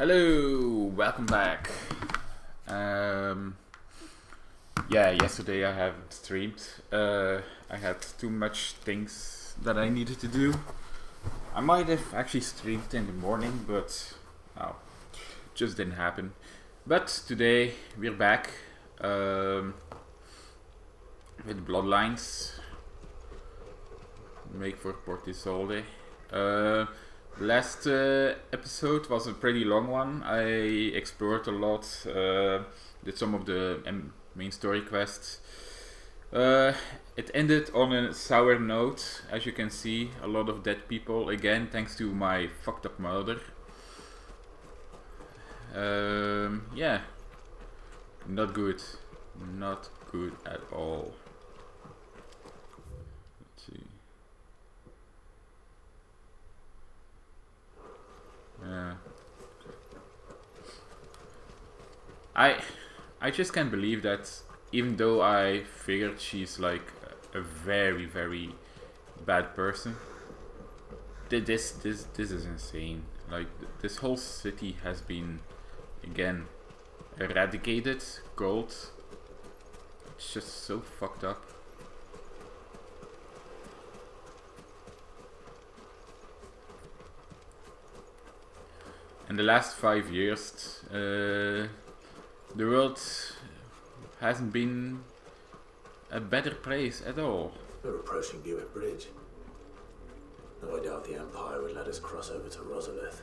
Hello, welcome back. Yeah, yesterday I haven't streamed. I had too much things that I needed to do. I might have actually streamed in the morning, but no, just didn't happen. But today we're back with Bloodlines. Make for Portisolde. Last episode was a pretty long one. I explored a lot, did some of the main story quests. It ended on a sour note, as you can see, a lot of dead people, again thanks to my fucked up mother. Yeah, not good at all. Let's see. Yeah. I just can't believe that even though I figured she's like a very bad person, this is insane. Like this whole city has been again eradicated, gold. It's just so fucked up. In the last 5 years, the world hasn't been a better place at all. We're approaching Buick Bridge. No, I doubt the Empire would let us cross over to Rosalith.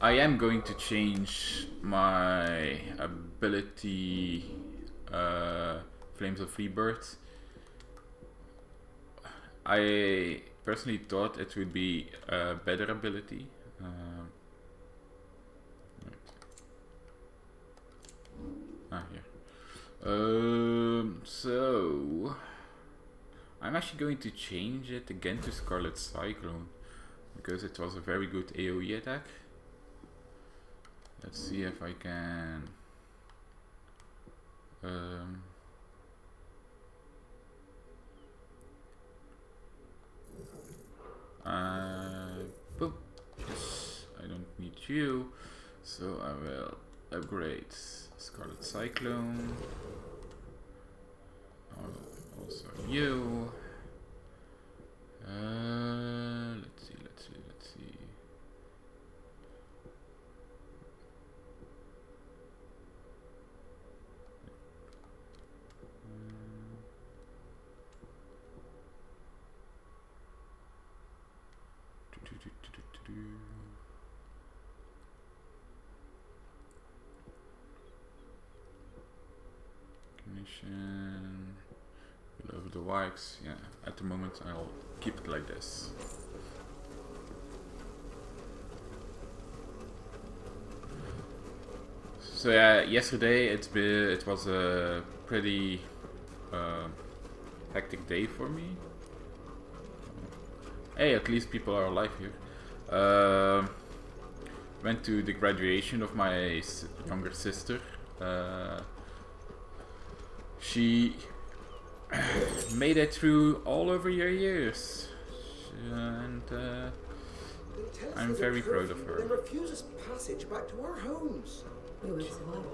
I am going to change my ability, Flames of Rebirth. I personally thought it would be a better ability. Here. So I'm actually going to change it again to Scarlet Cyclone because it was a very good AoE attack. Let's see if I can boom. Yes, I don't need you, so I will upgrade Scarlet Cyclone. Also you. Let's see. Ignition. Below the wikes. Yeah, at the moment I'll keep it like this. So yeah, yesterday it was a pretty hectic day for me. Hey, at least people are alive here. Went to the graduation of my younger sister. She made it through all over your years, and I'm very proud of her. They refuse us passage back to our homes. We will survive,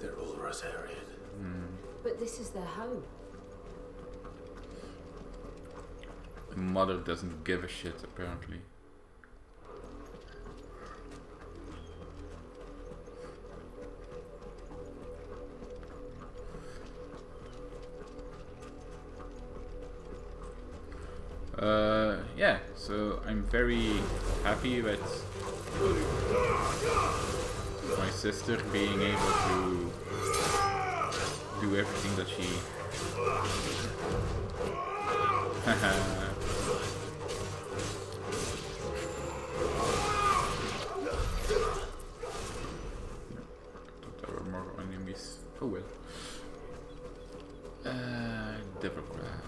They're all Rosarian. but this is their home. My mother doesn't give a shit, apparently. Yeah, so I'm very happy with my sister being able to do everything that she. Thought there were more enemies. Oh well. Devil crab.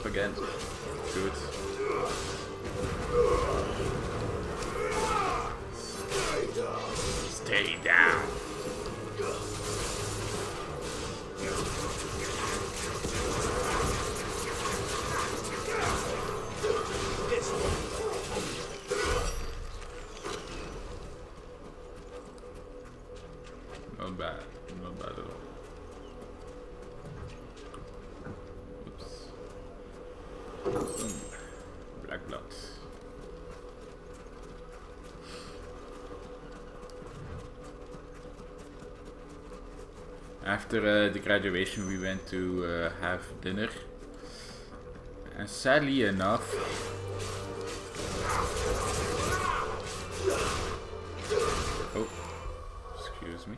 Again. Good. Stay down. Not bad. Not bad at all. Black blood. After the graduation, we went to have dinner, and sadly enough, oh, excuse me.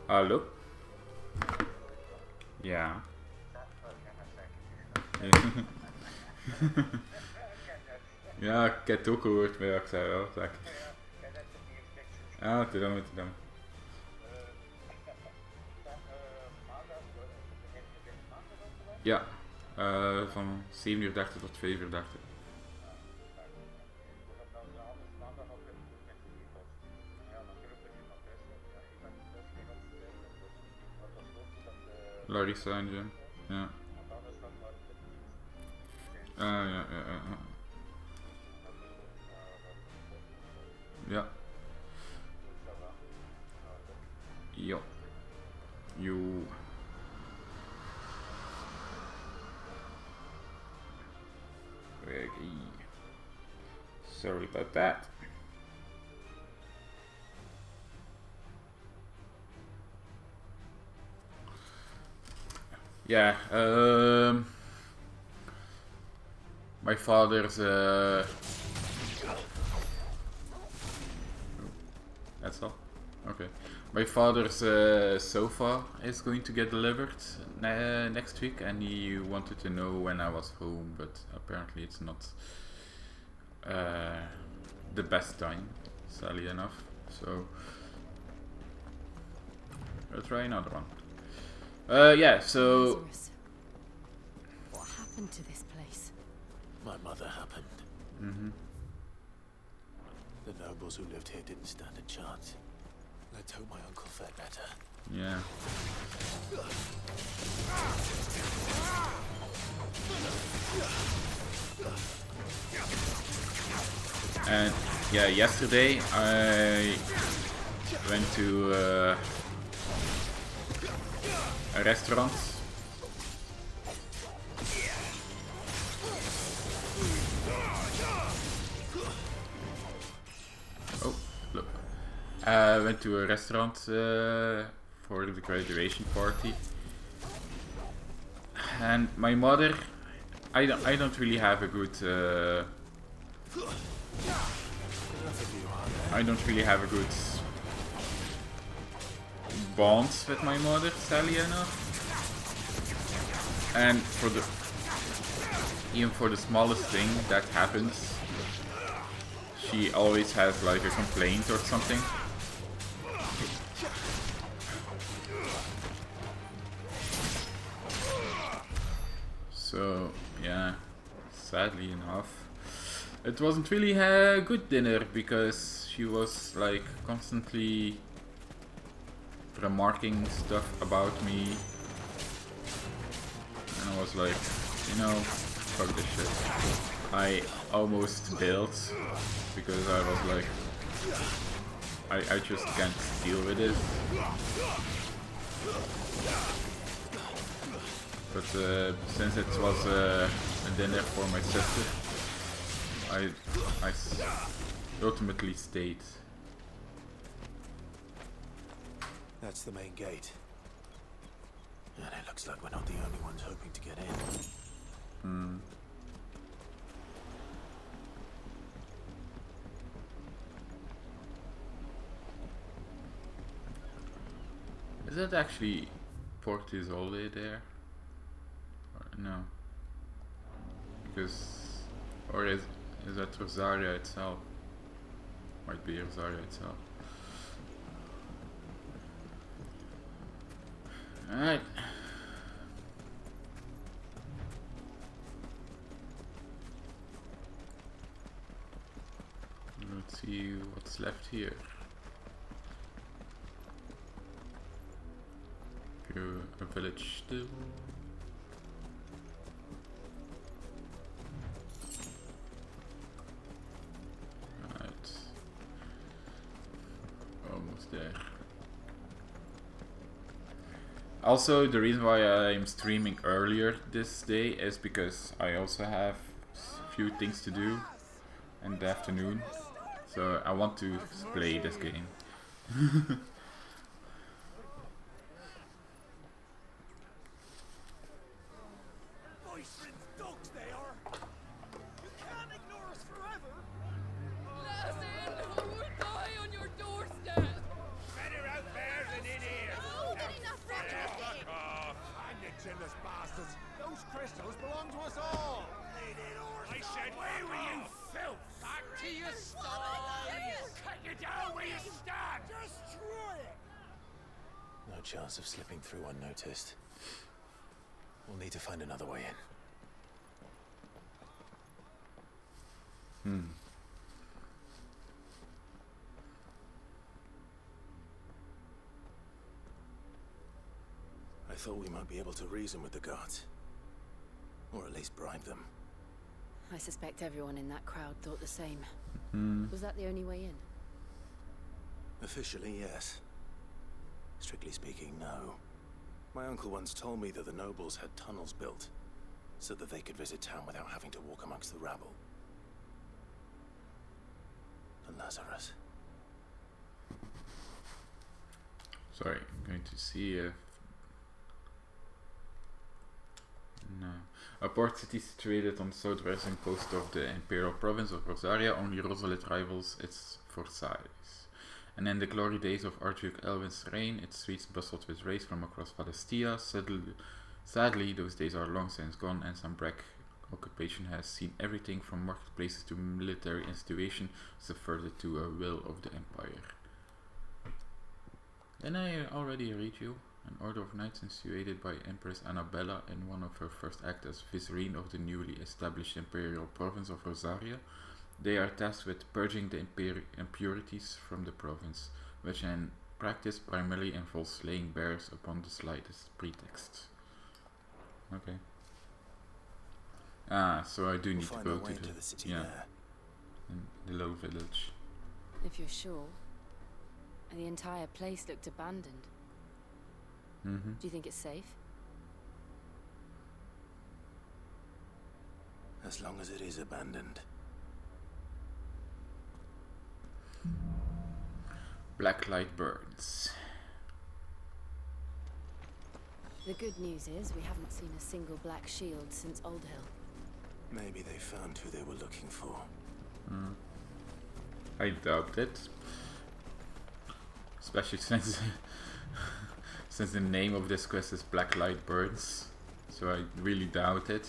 Hallo? Ja. Ja, ik heb het ook gehoord, maar ja, ik zei wel, zeg. Ja, te dan. Ja, van 7:30 tot 5:30. Larissa en Jim, ja. Ja. Ja. Jo. Jo. Sorry about that. Yeah, my father's that's all? Okay. My father's sofa is going to get delivered next week, and he wanted to know when I was home, but apparently it's not the best time, sadly enough. So I'll try another one. Yeah, so Lazarus. What happened to this place? My mother happened. mm-hmm. The nobles who lived here didn't stand a chance. Let's hope my uncle fared better. Yeah. And yeah, yesterday I went to a restaurant. Oh, look. I went to a restaurant for the graduation party, and my mother, I don't really have a good bond with my mother, sadly enough. And even for the smallest thing that happens, she always has like a complaint or something. So yeah, sadly enough, it wasn't really a good dinner because she was like constantly remarking stuff about me, and I was like, you know, fuck this shit. I almost bailed because I was like, I just can't deal with it. But since it was a dinner for my sister, I ultimately stayed. That's the main gate. And it looks like we're not the only ones hoping to get in. Is that actually Port Isolde there? Or no. Because... Or is that Rosaria itself? Might be Rosaria itself. Alright. Let's see what's left here. A village still. Right. Almost there. Also, the reason why I'm streaming earlier this day is because I also have a few things to do in the afternoon. So I want to play this game. Chance of slipping through unnoticed. We'll need to find another way in. I thought we might be able to reason with the guards. Or at least bribe them. I suspect everyone in that crowd thought the same. Was that the only way in? Officially, yes. Strictly speaking, no. My uncle once told me that the nobles had tunnels built so that they could visit town without having to walk amongst the rabble. And Lazarus. Sorry, I'm going to see if... No. A port city situated on the southwestern coast of the imperial province of Rosaria only Rosalit rivals its Versailles. And in the glory days of Archduke Elwin's reign, its streets bustled with raids from across Valestia. Sadly, those days are long since gone, and Sambrek occupation has seen everything from marketplaces to military installation subverted to a will of the Empire. Then I already read you. An order of knights instituted by Empress Annabella in one of her first acts as vicereine of the newly established imperial province of Rosaria. They are tasked with purging the impurities from the province, which in practice primarily involves slaying bears upon the slightest pretext. Okay. Ah, so I do need to go to the city yeah, there. in the little village. If you're sure. The entire place looked abandoned. Do you think it's safe? As long as it is abandoned. Black light burns. The good news is we haven't seen a single black shield since Old Hill. Maybe they found who they were looking for. I doubt it. Especially since since the name of this quest is Black Light Burns. So I really doubt it.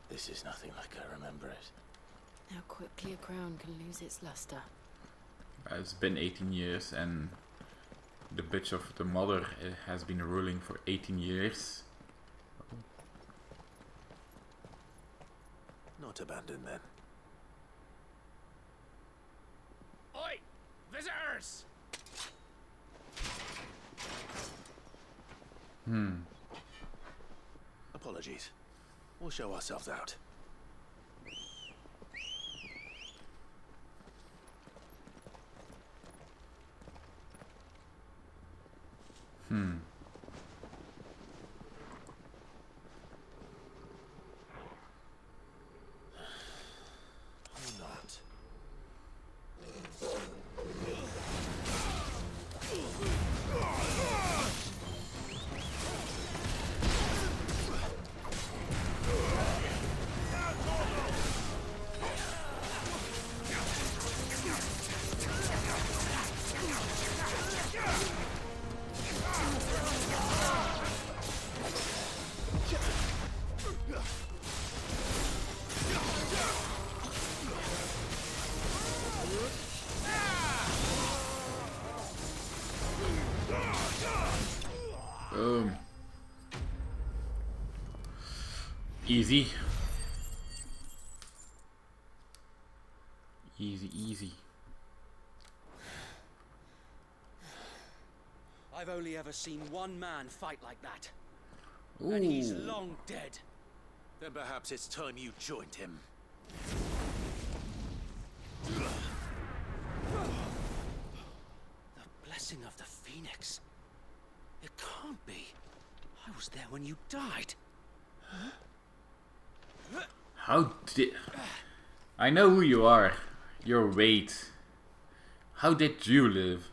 This is nothing like I remember it. How quickly a crown can lose its luster. It's been 18 years and the bitch of the mother has been ruling for 18 years. Not abandoned then. Oi! Visitors! Apologies. We'll show ourselves out. Or not. Boom. Easy. Easy, easy. I've only ever seen one man fight like that. Ooh. And he's long dead. Then perhaps it's time you joined him. The blessing of the Phoenix. It can't be. I was there when you died. How did... I know who you are. You're Wade. How did you live?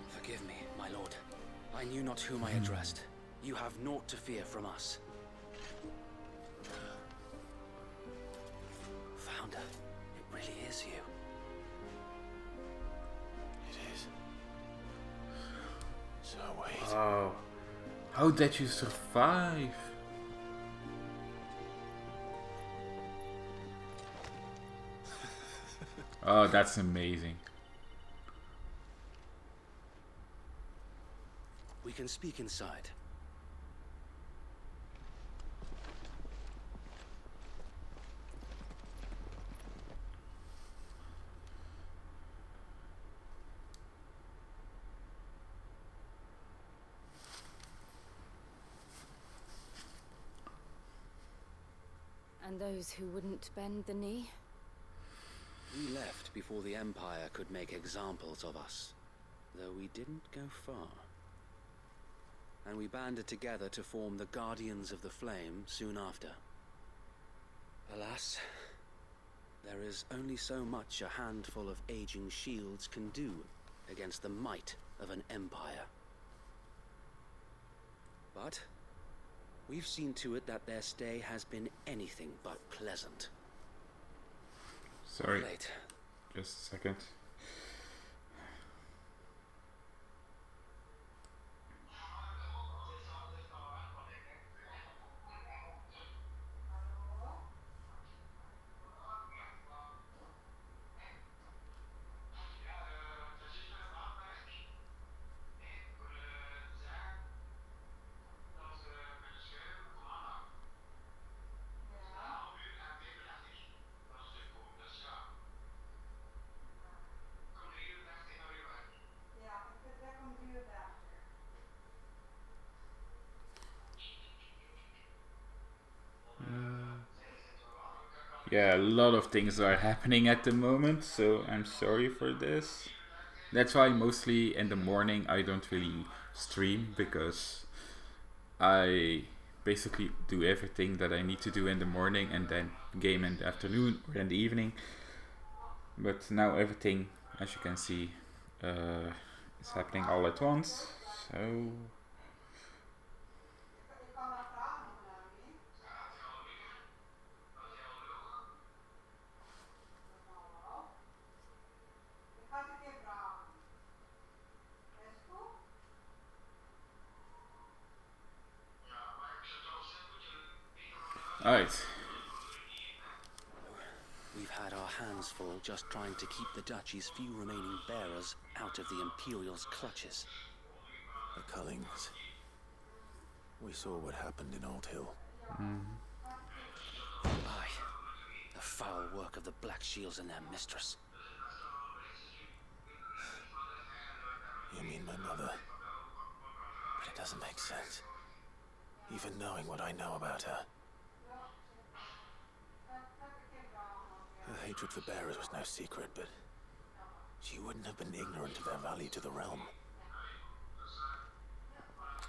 Forgive me, my lord. I knew not whom I addressed. You have naught to fear from us. Founder, it really is you. It is. So wait. Oh. How did you survive? Oh, that's amazing. We can speak inside. And those who wouldn't bend the knee? We left before the Empire could make examples of us, though we didn't go far. And we banded together to form the Guardians of the Flame soon after. Alas, there is only so much a handful of aging shields can do against the might of an empire. But we've seen to it that their stay has been anything but pleasant. Sorry. Late. Just a second. Yeah, a lot of things are happening at the moment, so I'm sorry for this. That's why mostly in the morning I don't really stream, because I basically do everything that I need to do in the morning and then game in the afternoon or in the evening. But now everything, as you can see, is happening all at once, so... Alright. We've had our hands full just trying to keep the Duchy's few remaining bearers out of the Imperial's clutches. The Cullings. We saw what happened in Old Hill. Aye. The foul work of the Black Shields and their mistress. You mean my mother? But it doesn't make sense. Even knowing what I know about her. Her hatred for bearers was no secret, but she wouldn't have been ignorant of their value to the realm.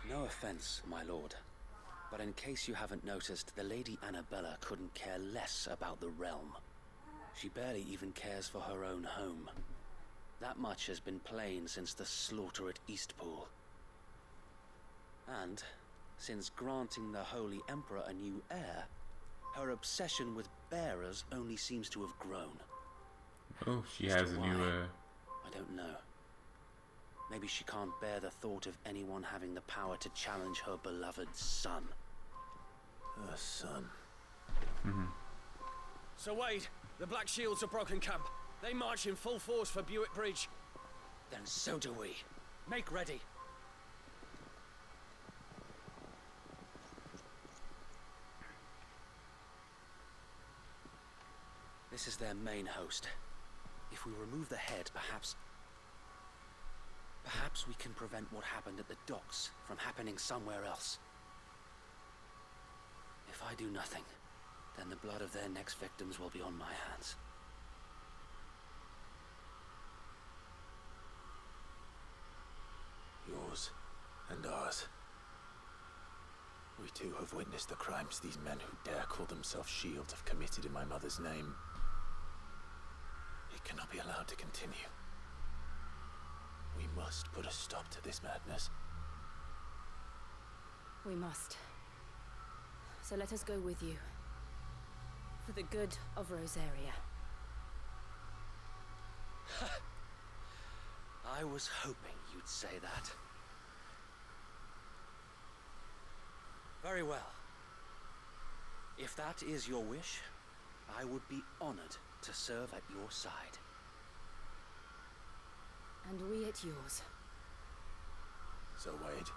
No offense, my lord, but in case you haven't noticed, the Lady Annabella couldn't care less about the realm. She barely even cares for her own home. That much has been plain since the slaughter at Eastpool. And, since granting the Holy Emperor a new heir, her obsession with bearers only seems to have grown. Oh, she As has to a new... I don't know. Maybe she can't bear the thought of anyone having the power to challenge her beloved son. Her son. Sir Wade, the Black Shields have broken camp. They march in full force for Buick Bridge. Then so do we. Make ready. This is their main host. If we remove the head, perhaps we can prevent what happened at the docks from happening somewhere else. If I do nothing, then the blood of their next victims will be on my hands. Yours and ours. We too have witnessed the crimes these men who dare call themselves shields have committed in my mother's name. It cannot be allowed to continue. We must put a stop to this madness. We must. So let us go with you. For the good of Rosaria. I was hoping you'd say that. Very well. If that is your wish, I would be honored to serve at your side. And we at yours. So, Wade,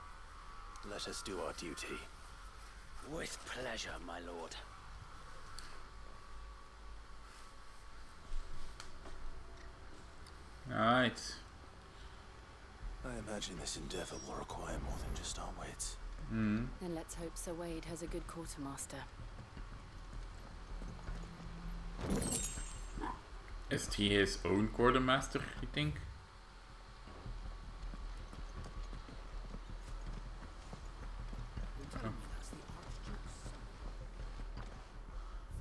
let us do our duty. With pleasure, my lord. Alright. I imagine this endeavor will require more than just our wits. Then let's hope Sir Wade has a good quartermaster. Is he his own quartermaster, you think?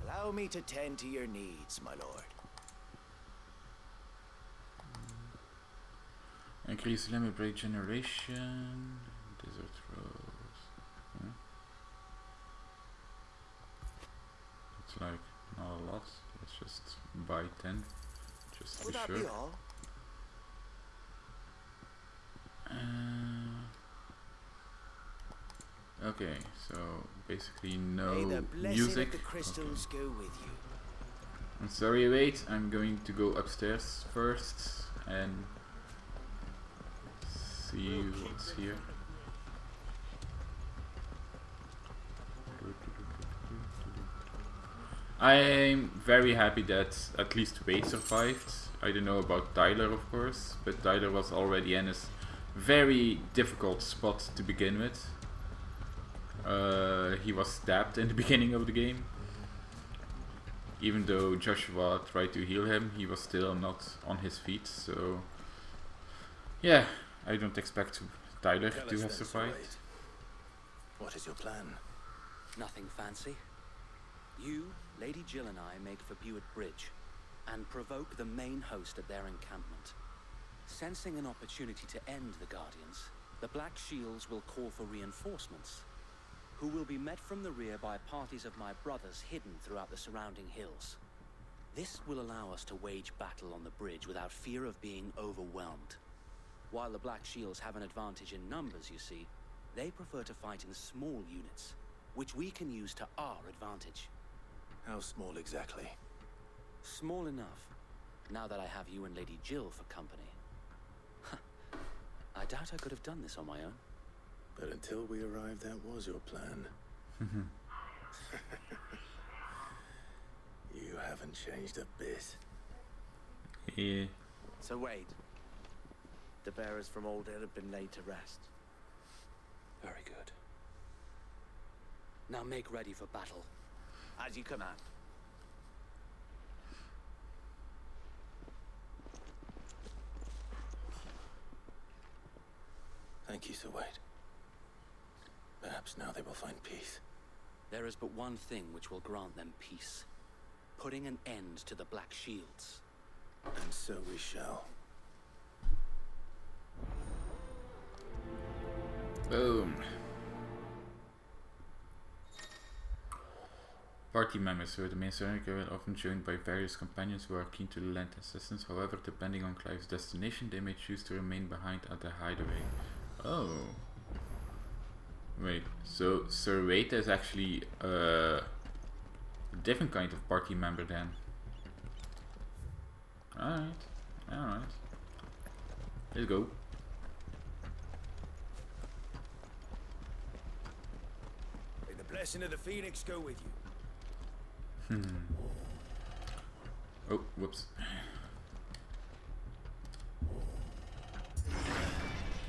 Allow me to tend to your needs, my lord. Increase limit break generation. Desert rose. It's like not a lot. Let's just buy 10. Just to Would be that sure. be all? Okay, so basically May no the blessing music. of the crystals go with you. I'm sorry, wait. I'm going to go upstairs first and see what's here. I'm very happy that at least Wade survived. I don't know about Tyler, of course, but Tyler was already in a very difficult spot to begin with. He was stabbed in the beginning of the game. Even though Joshua tried to heal him, he was still not on his feet, so... Yeah, I don't expect Tyler Tell to us have then, Sir survived. Wade. What is your plan? Nothing fancy. You, Lady Jill and I make for Buick Bridge and provoke the main host at their encampment. Sensing an opportunity to end the Guardians, the Black Shields will call for reinforcements, who will be met from the rear by parties of my brothers hidden throughout the surrounding hills. This will allow us to wage battle on the bridge without fear of being overwhelmed. While the Black Shields have an advantage in numbers, you see, they prefer to fight in small units, which we can use to our advantage. How small exactly? Small enough, now that I have you and Lady Jill for company. I doubt I could have done this on my own. But until we arrived, that was your plan. You haven't changed a bit. Yeah. So wait. The bearers from Old Inn have been laid to rest. Very good. Now make ready for battle. As you command. Thank you, Sir Wade. Perhaps now they will find peace. There is but one thing which will grant them peace. Putting an end to the Black Shields. And so we shall. Boom. Party members. So the main story are often joined by various companions who are keen to lend assistance. However, depending on Clive's destination, they may choose to remain behind at the hideaway. Oh. Wait, so Sir Wade is actually a different kind of party member then. Alright, alright. Let's go. May the blessing of the Phoenix go with you. Oh, whoops.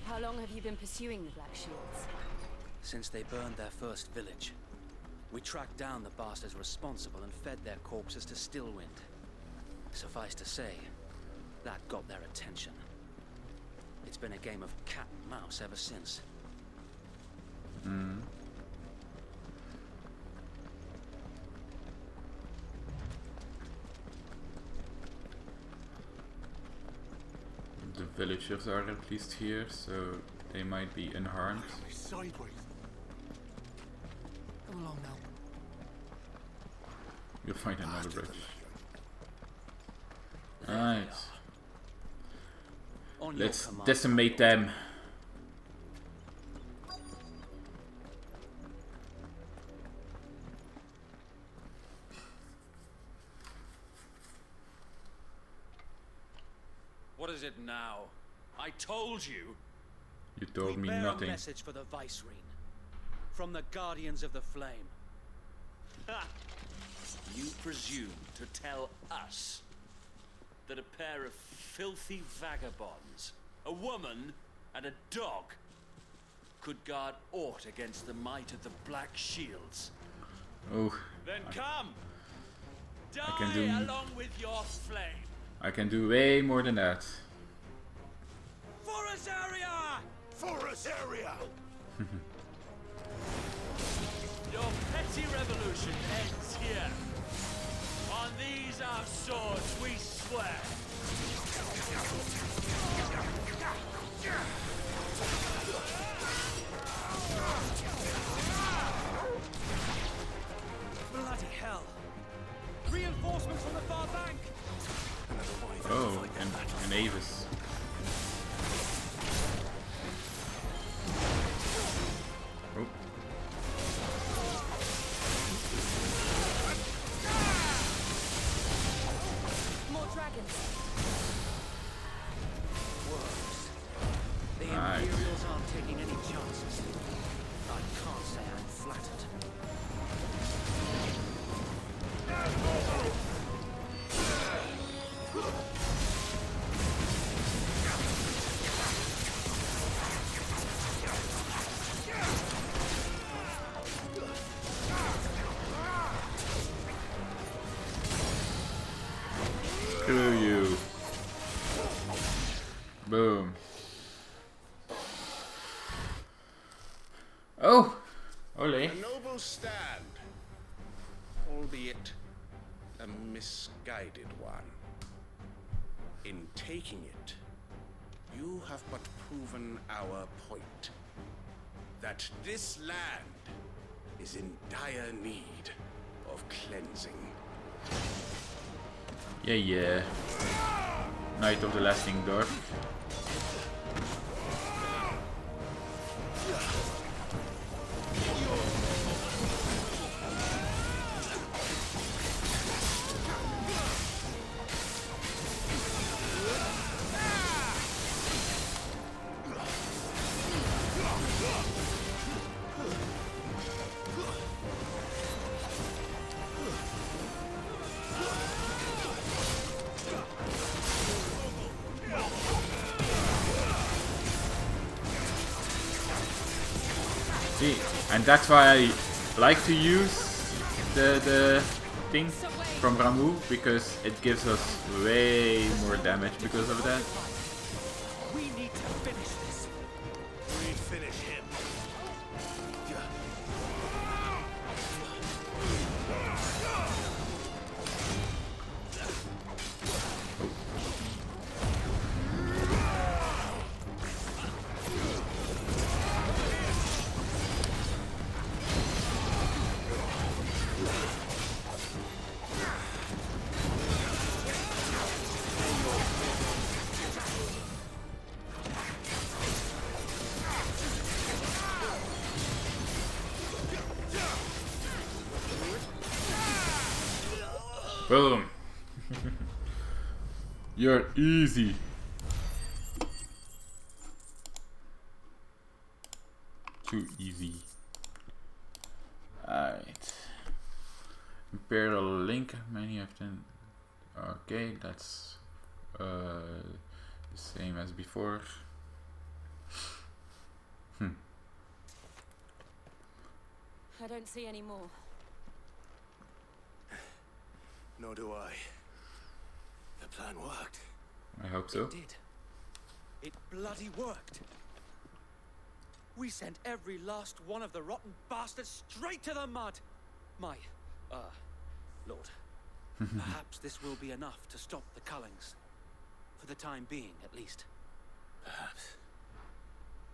How long have you been pursuing the Black Shields? Since they burned their first village, we tracked down the bastards responsible and fed their corpses to Stillwind. Suffice to say, that got their attention. It's been a game of cat and mouse ever since. The villagers are at least here, so they might be unharmed. Sideways. Come along now. You'll find another bridge. Alright. On your Let's command. decimate them. What is it now? I told you. You told me We bear nothing. a message for the Viceroy from the Guardians of the Flame. Ha! You presume to tell us that a pair of filthy vagabonds, a woman and a dog, could guard aught against the might of the Black Shields? Oh, Then come! can Die do- along with your flame! I can do way more than that. For Azaria! For us area! Your petty revolution ends here. On these our swords we swear. Bloody hell! Reinforcements from the far bank! Oh, and Avis. Oh. More dragons. Worse. The Nice. Imperials aren't taking any chances. I can't say I'm flattered. Screw you. Boom. Oh! Ole. A noble stand, albeit a misguided one. In taking it, you have but proven our point. That this land is in dire need of cleansing. Yeah, yeah. Night of the Lasting Dark. See, and that's why I like to use the thing from Ramu, because it gives us way more damage because of that. We need to finish this. We finish him. Boom. You're easy. Too easy. Alright. Imperial Link, many of them. Okay, that's the same as before. I don't see any more. Nor do I. The plan worked. I hope so. It did. It bloody worked. We sent every last one of the rotten bastards straight to the mud. My, Lord. Perhaps this will be enough to stop the Cullings. For the time being, at least. Perhaps.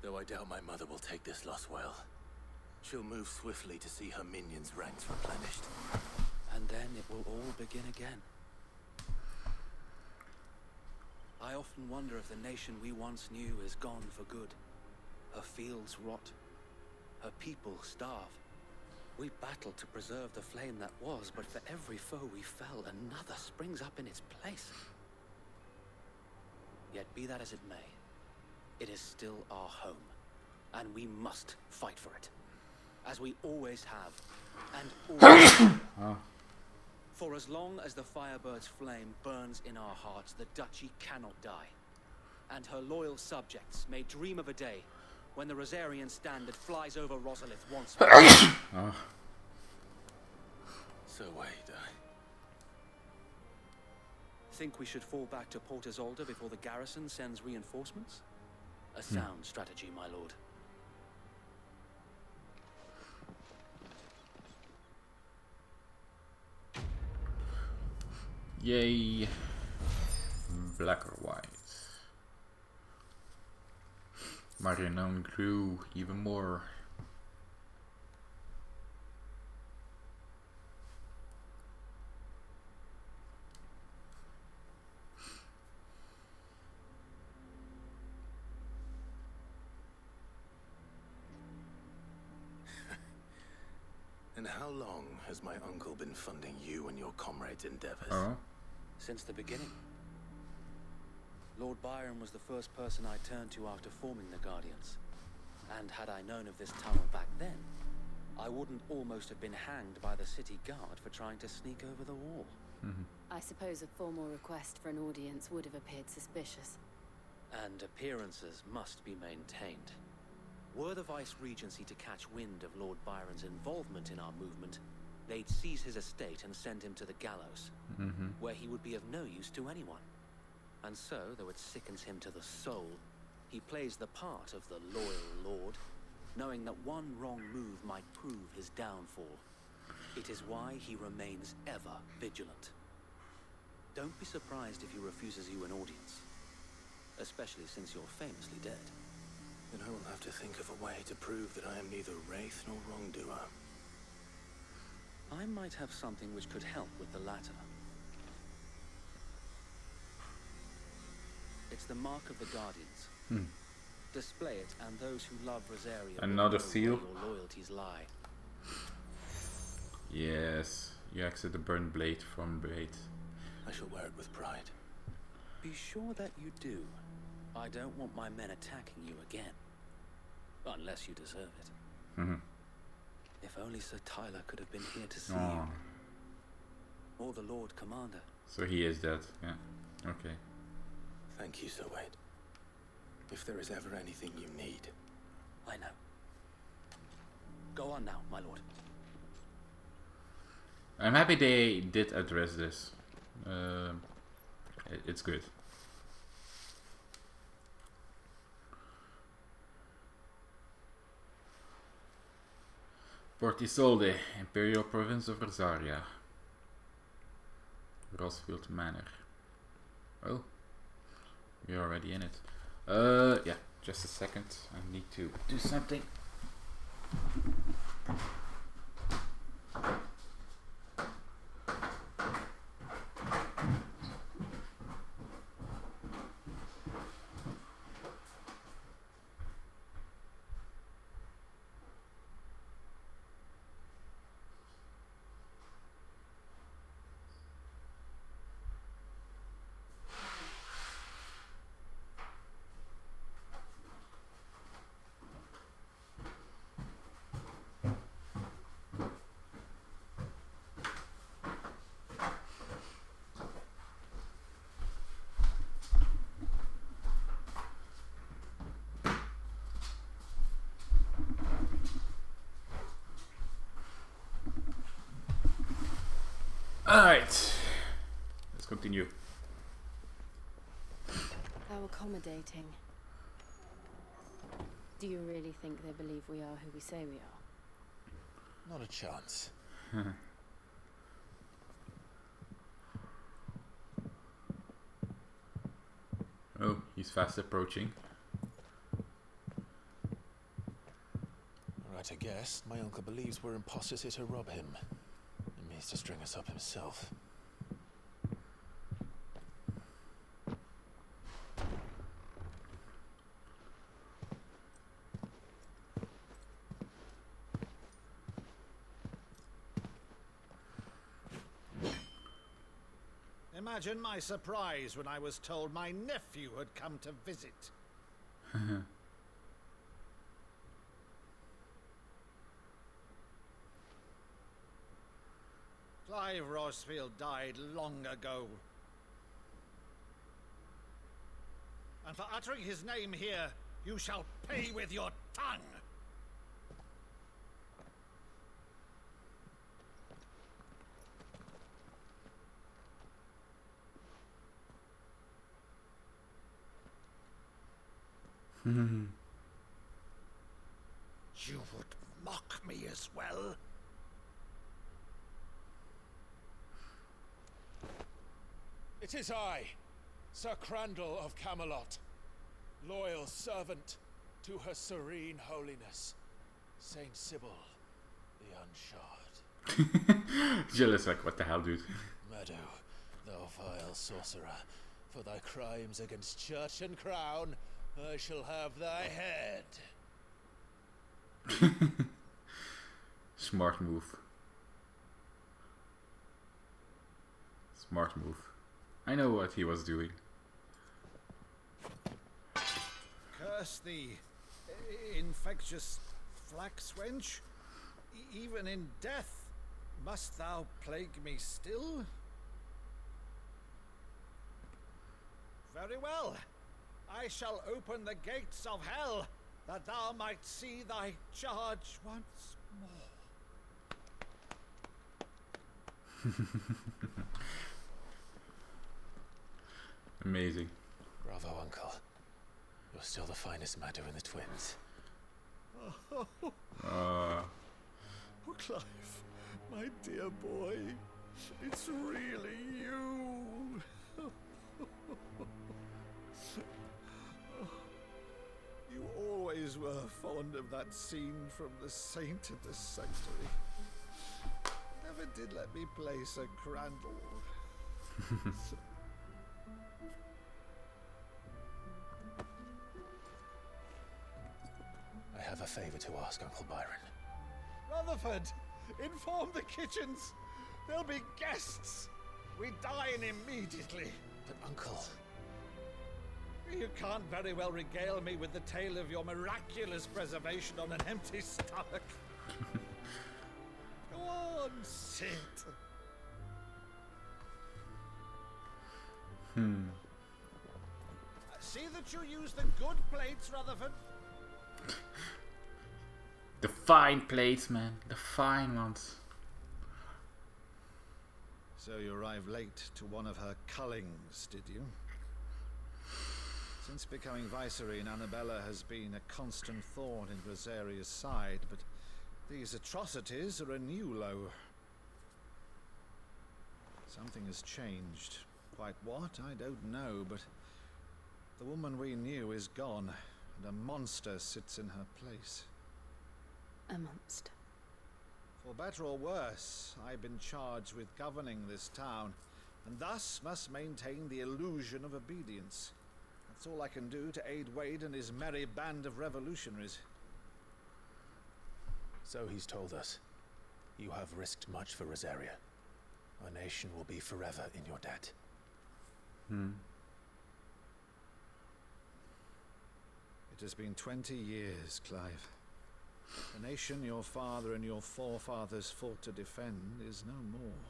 Though I doubt my mother will take this loss well. She'll move swiftly to see her minions' ranks replenished. And then it will all begin again. I often wonder if the nation we once knew is gone for good. Her fields rot. Her people starve. We battled to preserve the flame that was, but for every foe we fell, another springs up in its place. Yet be that as it may, it is still our home, and we must fight for it. As we always have, and always. For as long as the Firebird's flame burns in our hearts, the Duchy cannot die. And her loyal subjects may dream of a day when the Rosarian standard flies over Rosalith once more. So wait, Think we should fall back to Port Isolde before the garrison sends reinforcements? A sound strategy, my lord. Yay. Black or white. My renown grew even more. And how long has my uncle been funding you and your comrades' endeavors? Since the beginning. Lord Byron was the first person I turned to after forming the Guardians. And had I known of this tunnel back then, I wouldn't almost have been hanged by the city guard for trying to sneak over the wall. I suppose a formal request for an audience would have appeared suspicious. And appearances must be maintained. Were the Vice-Regency to catch wind of Lord Byron's involvement in our movement, they'd seize his estate and send him to the gallows, where he would be of no use to anyone. And so, though it sickens him to the soul, he plays the part of the loyal lord, knowing that one wrong move might prove his downfall. It is why he remains ever vigilant. Don't be surprised if he refuses you an audience, especially since you're famously dead. Then I will have to think of a way to prove that I am neither wraith nor wrongdoer. I might have something which could help with the latter. It's the mark of the Guardians. Display it, and those who love Rosaria Another will know seal. where your loyalties lie. Yes, you exit the burnt blade from blade. I shall wear it with pride. Be sure that you do. I don't want my men attacking you again. Unless you deserve it. If only Sir Tyler could have been here to see you. Or the Lord Commander. So he is dead, yeah. Okay. Thank you, Sir Wade. If there is ever anything you need. I know. Go on now, my lord. I'm happy they did address this. It's good. Port Isolde, Imperial Province of Versaria. Rosfield Manor. Oh, we're already in it. Yeah, just a second. I need to do something. Alright, let's continue. How accommodating. Do you really think they believe we are who we say we are? Not a chance. Oh, he's fast approaching. Right, I guess. My uncle believes we're imposters here to rob him. He means to string us up himself. Imagine my surprise when I was told my nephew had come to visit. Clive Rosfield died long ago. And for uttering his name here, you shall pay with your tongue. You would mock me as well? It is I, Sir Crandall of Camelot, loyal servant to Her Serene Holiness, Saint Sybil the Unshod. Jealous, like, what the hell, dude? Meadow, thou vile sorcerer, for thy crimes against church and crown, I shall have thy head. Smart move. Smart move. I know what he was doing. Curse thee, infectious flax wench. Even in death, must thou plague me still? Very well. I shall open the gates of hell, that thou might see thy charge once more. Amazing. Bravo, Uncle. You're still the finest Meadow in the twins. Oh, Clive, my dear boy, it's really you. You always were fond of that scene from The Saint of the Sanctuary. Never did let me play Sir Crandall. I have a favor to ask, Uncle Byron. Rutherford, inform the kitchens. There'll be guests. We dine immediately. But, Uncle... You can't very well regale me with the tale of your miraculous preservation on an empty stomach. Go on, sit. See that you use the good plates, Rutherford. The fine plates, man. The fine ones. So you arrived late to one of her cullings, did you? Since becoming Vicereine, Annabella has been a constant thorn in Rosaria's side, but these atrocities are a new low. Something has changed. Quite what, I don't know, but the woman we knew is gone, and a monster sits in her place. A monster. For better or worse, I've been charged with governing this town, and thus must maintain the illusion of obedience. That's all I can do to aid Wade and his merry band of revolutionaries. So he's told us. You have risked much for Rosaria. Our nation will be forever in your debt. It has been 20 years, Clive. The nation your father and your forefathers fought to defend is no more.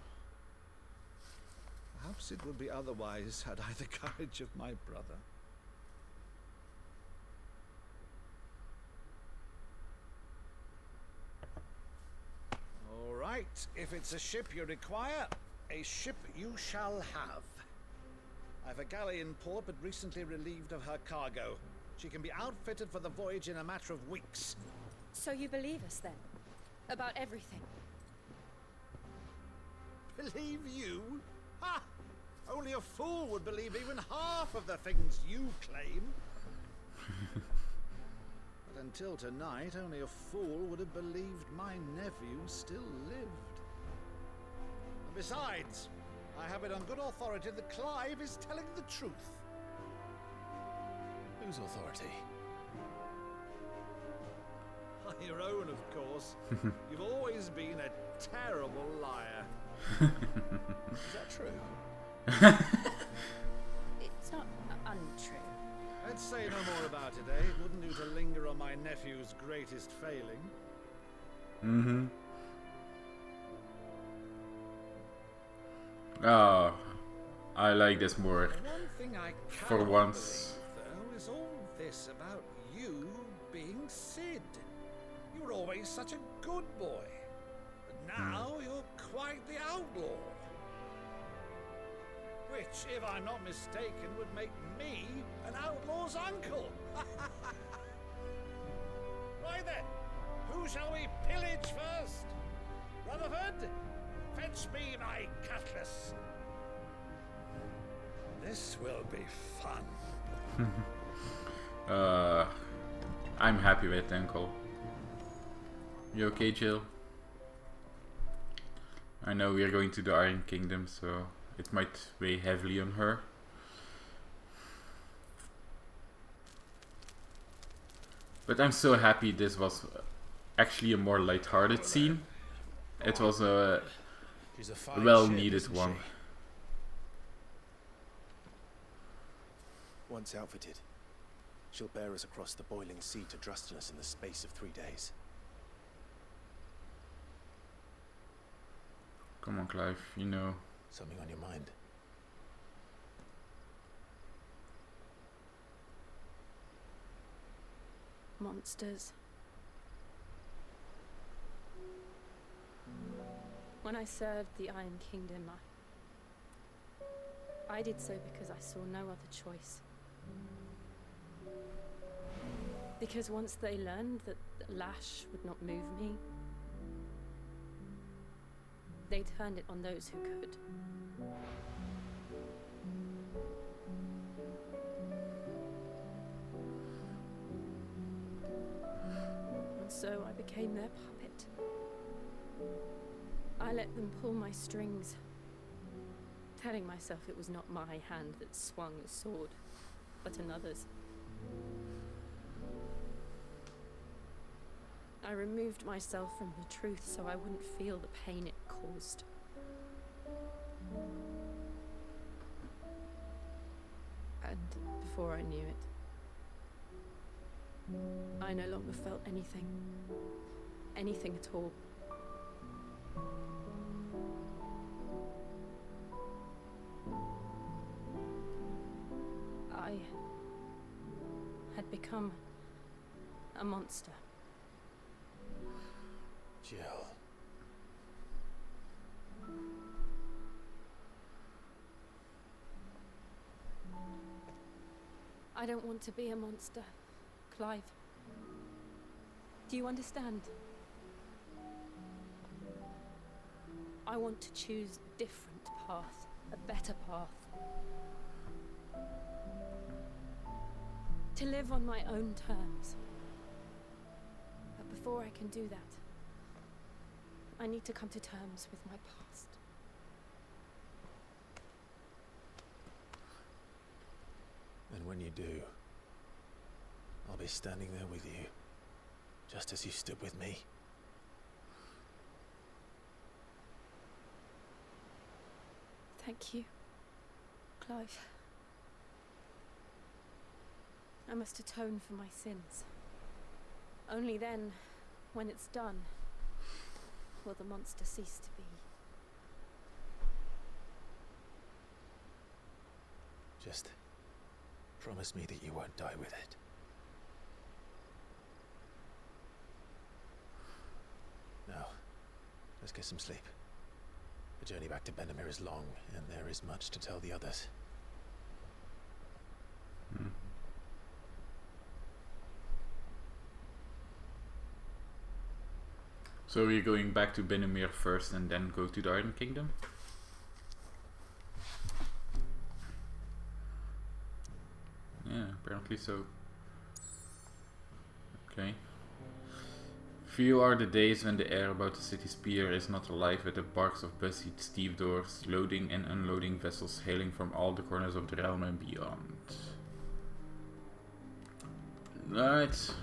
Perhaps it would be otherwise had I the courage of my brother. All right, if it's a ship you require, a ship you shall have. I've a galley in port, but recently relieved of her cargo. She can be outfitted for the voyage in a matter of weeks. So you believe us then? About everything? Believe you? Ha! Only a fool would believe even half of the things you claim. But until tonight, only a fool would have believed my nephew still lived. And besides, I have it on good authority that Clive is telling the truth. Whose authority? Your own, of course. You've always been a terrible liar. Is that true? It's not untrue. Let's say no more about it, eh? It wouldn't do to linger on my nephew's greatest failing. Oh, I like this more. The one thing I For cannot once. believe, though, is all this about you being Sid. You were always such a good boy. But now you're quite the outlaw. Which, if I'm not mistaken, would make me an outlaw's uncle. Right then, who shall we pillage first? Rutherford, fetch me my cutlass. This will be fun. I'm happy with Uncle. You okay, Jill? I know we are going to the Iron Kingdom, so it might weigh heavily on her. But I'm so happy this was actually a more light-hearted scene. It was a She's a fine well-needed ship, one. isn't she? Once outfitted, she'll bear us across the boiling sea to Drustinus in the space of 3 days. Come on, Clive, you know. Something on your mind? Monsters. When I served the Iron Kingdom, I did so because I saw no other choice. Because once they learned that the lash would not move me, they turned it on those who could. And so I became their puppet. I let them pull my strings, telling myself it was not my hand that swung the sword, but another's. I removed myself from the truth so I wouldn't feel the pain it caused. And before I knew it, I no longer felt anything. Anything at all. I had become a monster. Jill. I don't want to be a monster, Clive. Do you understand? I want to choose a different path, a better path. To live on my own terms. But before I can do that, I need to come to terms with my past. And when you do, I'll be standing there with you, just as you stood with me. Thank you, Clive. I must atone for my sins. Only then, when it's done, will the monster cease to be. Just promise me that you won't die with it. Now, let's get some sleep. The journey back to Benamir is long, and there is much to tell the others. So we're going back to Benamir first and then go to the Iron Kingdom? Yeah, apparently so. Okay. Few are the days when the air about the city's pier is not alive with the barks of busy stevedores, loading and unloading vessels hailing from all the corners of the realm and beyond. Right.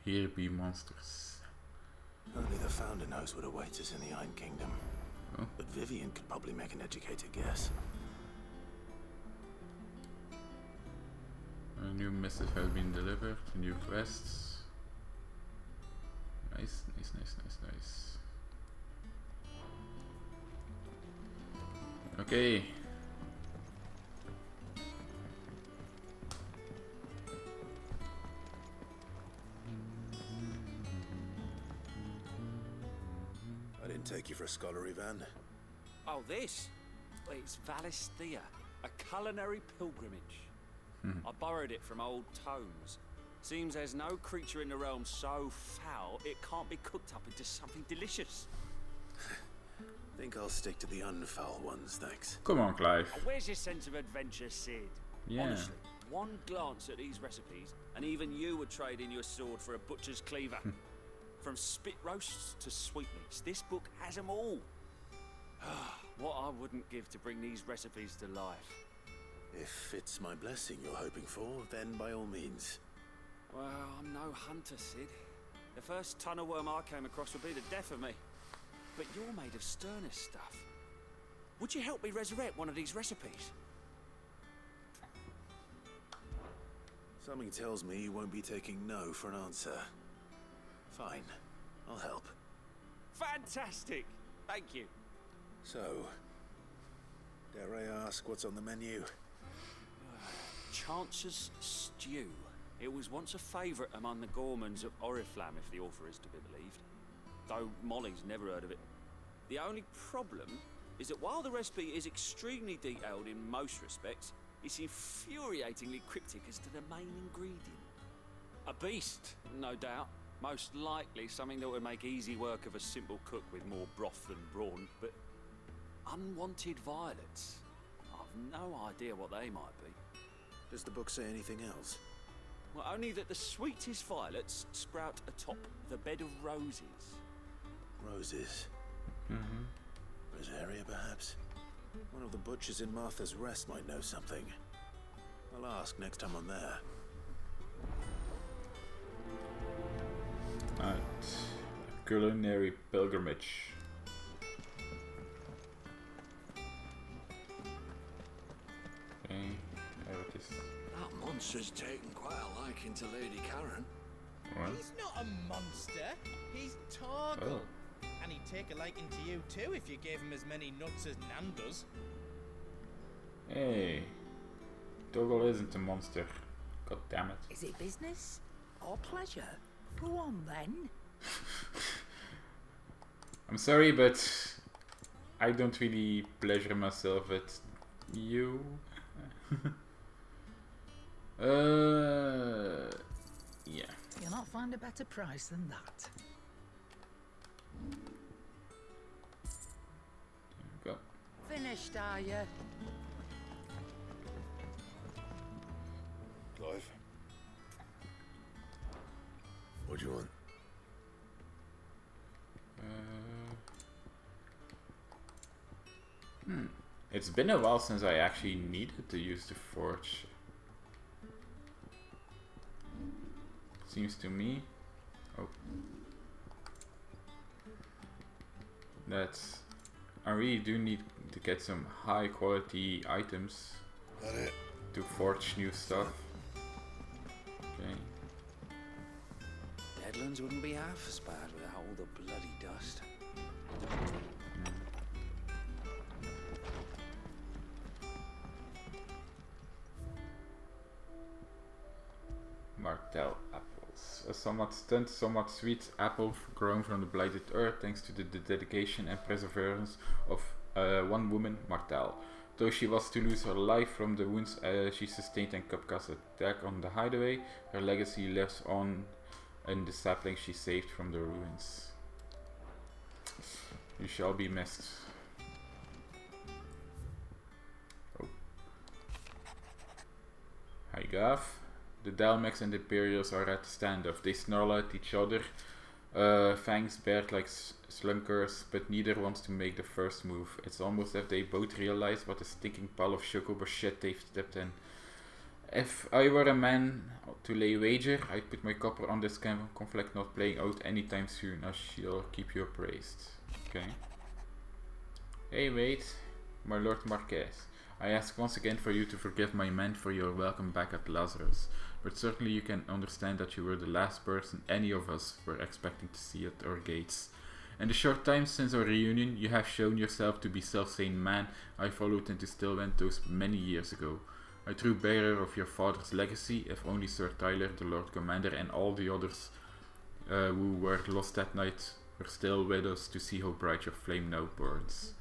Here be monsters. Only the Founder knows what awaits us in the Iron Kingdom. Oh. But Vivian could probably make an educated guess. A new missive has been delivered, new quests. Nice, nice, nice, nice, nice. Okay. I didn't take you for a scholar, Ivan. Oh, this? Well, it's Valisthea, a culinary pilgrimage. I borrowed it from old tomes. Seems there's no creature in the realm so foul it can't be cooked up into something delicious. Think I'll stick to the unfoul ones, thanks. Come on, Clive. Oh, where's your sense of adventure, Sid? Yeah. Honestly, one glance at these recipes, and even you would trade in your sword for a butcher's cleaver. From spit roasts to sweetmeats, this book has them all. What I wouldn't give to bring these recipes to life. If it's my blessing you're hoping for, then by all means. Well, I'm no hunter, Sid. The first tunnel worm I came across would be the death of me. But you're made of sterner stuff. Would you help me resurrect one of these recipes? Something tells me you won't be taking no for an answer. Fine, I'll help. Fantastic! Thank you. So, dare I ask what's on the menu? Chance's Stew. It was once a favourite among the gourmands of Oriflamme, if the author is to be believed. Though Molly's never heard of it. The only problem is that while the recipe is extremely detailed in most respects, it's infuriatingly cryptic as to the main ingredient. A beast, no doubt. Most likely something that would make easy work of a simple cook with more broth than brawn, but unwanted violets. I've no idea what they might be. Does the book say anything else? Well, only that the sweetest violets sprout atop the bed of roses. Roses. Rosaria, perhaps? One of the butchers in Martha's Rest might know something. I'll ask next time I'm there. Right. Culinary pilgrimage. Okay, there it is. That monster's taken quite a liking to Lady Karen. What? He's not a monster. He's Torgal. Oh. And he'd take a liking to you too if you gave him as many nuts as Nan does. Hey, Toggle isn't a monster. God damn it. Is it business or pleasure? Go on then. I'm sorry, but I don't really pleasure myself at you. Yeah. You'll not find a better price than that. Go. Finished, are you? Clive? What do you want? It's been a while since I actually needed to use the forge. Seems to me. Oh. That I really do need to get some high quality items to forge new stuff. Okay. Deadlands wouldn't be half as bad without all the bloody dust. Martel apples. A somewhat stunned, somewhat sweet apple grown from the blighted earth thanks to the dedication and perseverance of one woman, Martel. Though she was to lose her life from the wounds she sustained in Kupka's attack on the hideaway, her legacy lives on in the sapling she saved from the ruins. You shall be missed. Oh. Hi Gav. The Dalmex and the Imperials are at the standoff. They snarl at each other, fangs bared like slunkers, but neither wants to make the first move. It's almost as if they both realize what a stinking pile of chocobo shit they've stepped in. If I were a man to lay wager, I'd put my copper on this conflict not playing out anytime soon. I shall keep you appraised. Okay. Hey, wait, my Lord Marquez. I ask once again for you to forgive my men for your welcome back at Lazarus, but certainly you can understand that you were the last person any of us were expecting to see at our gates. In the short time since our reunion, you have shown yourself to be self-sane man I followed into Stillwind those many years ago. A true bearer of your father's legacy, if only Sir Tyler, the Lord Commander, and all the others who were lost that night were still with us to see how bright your flame now burns.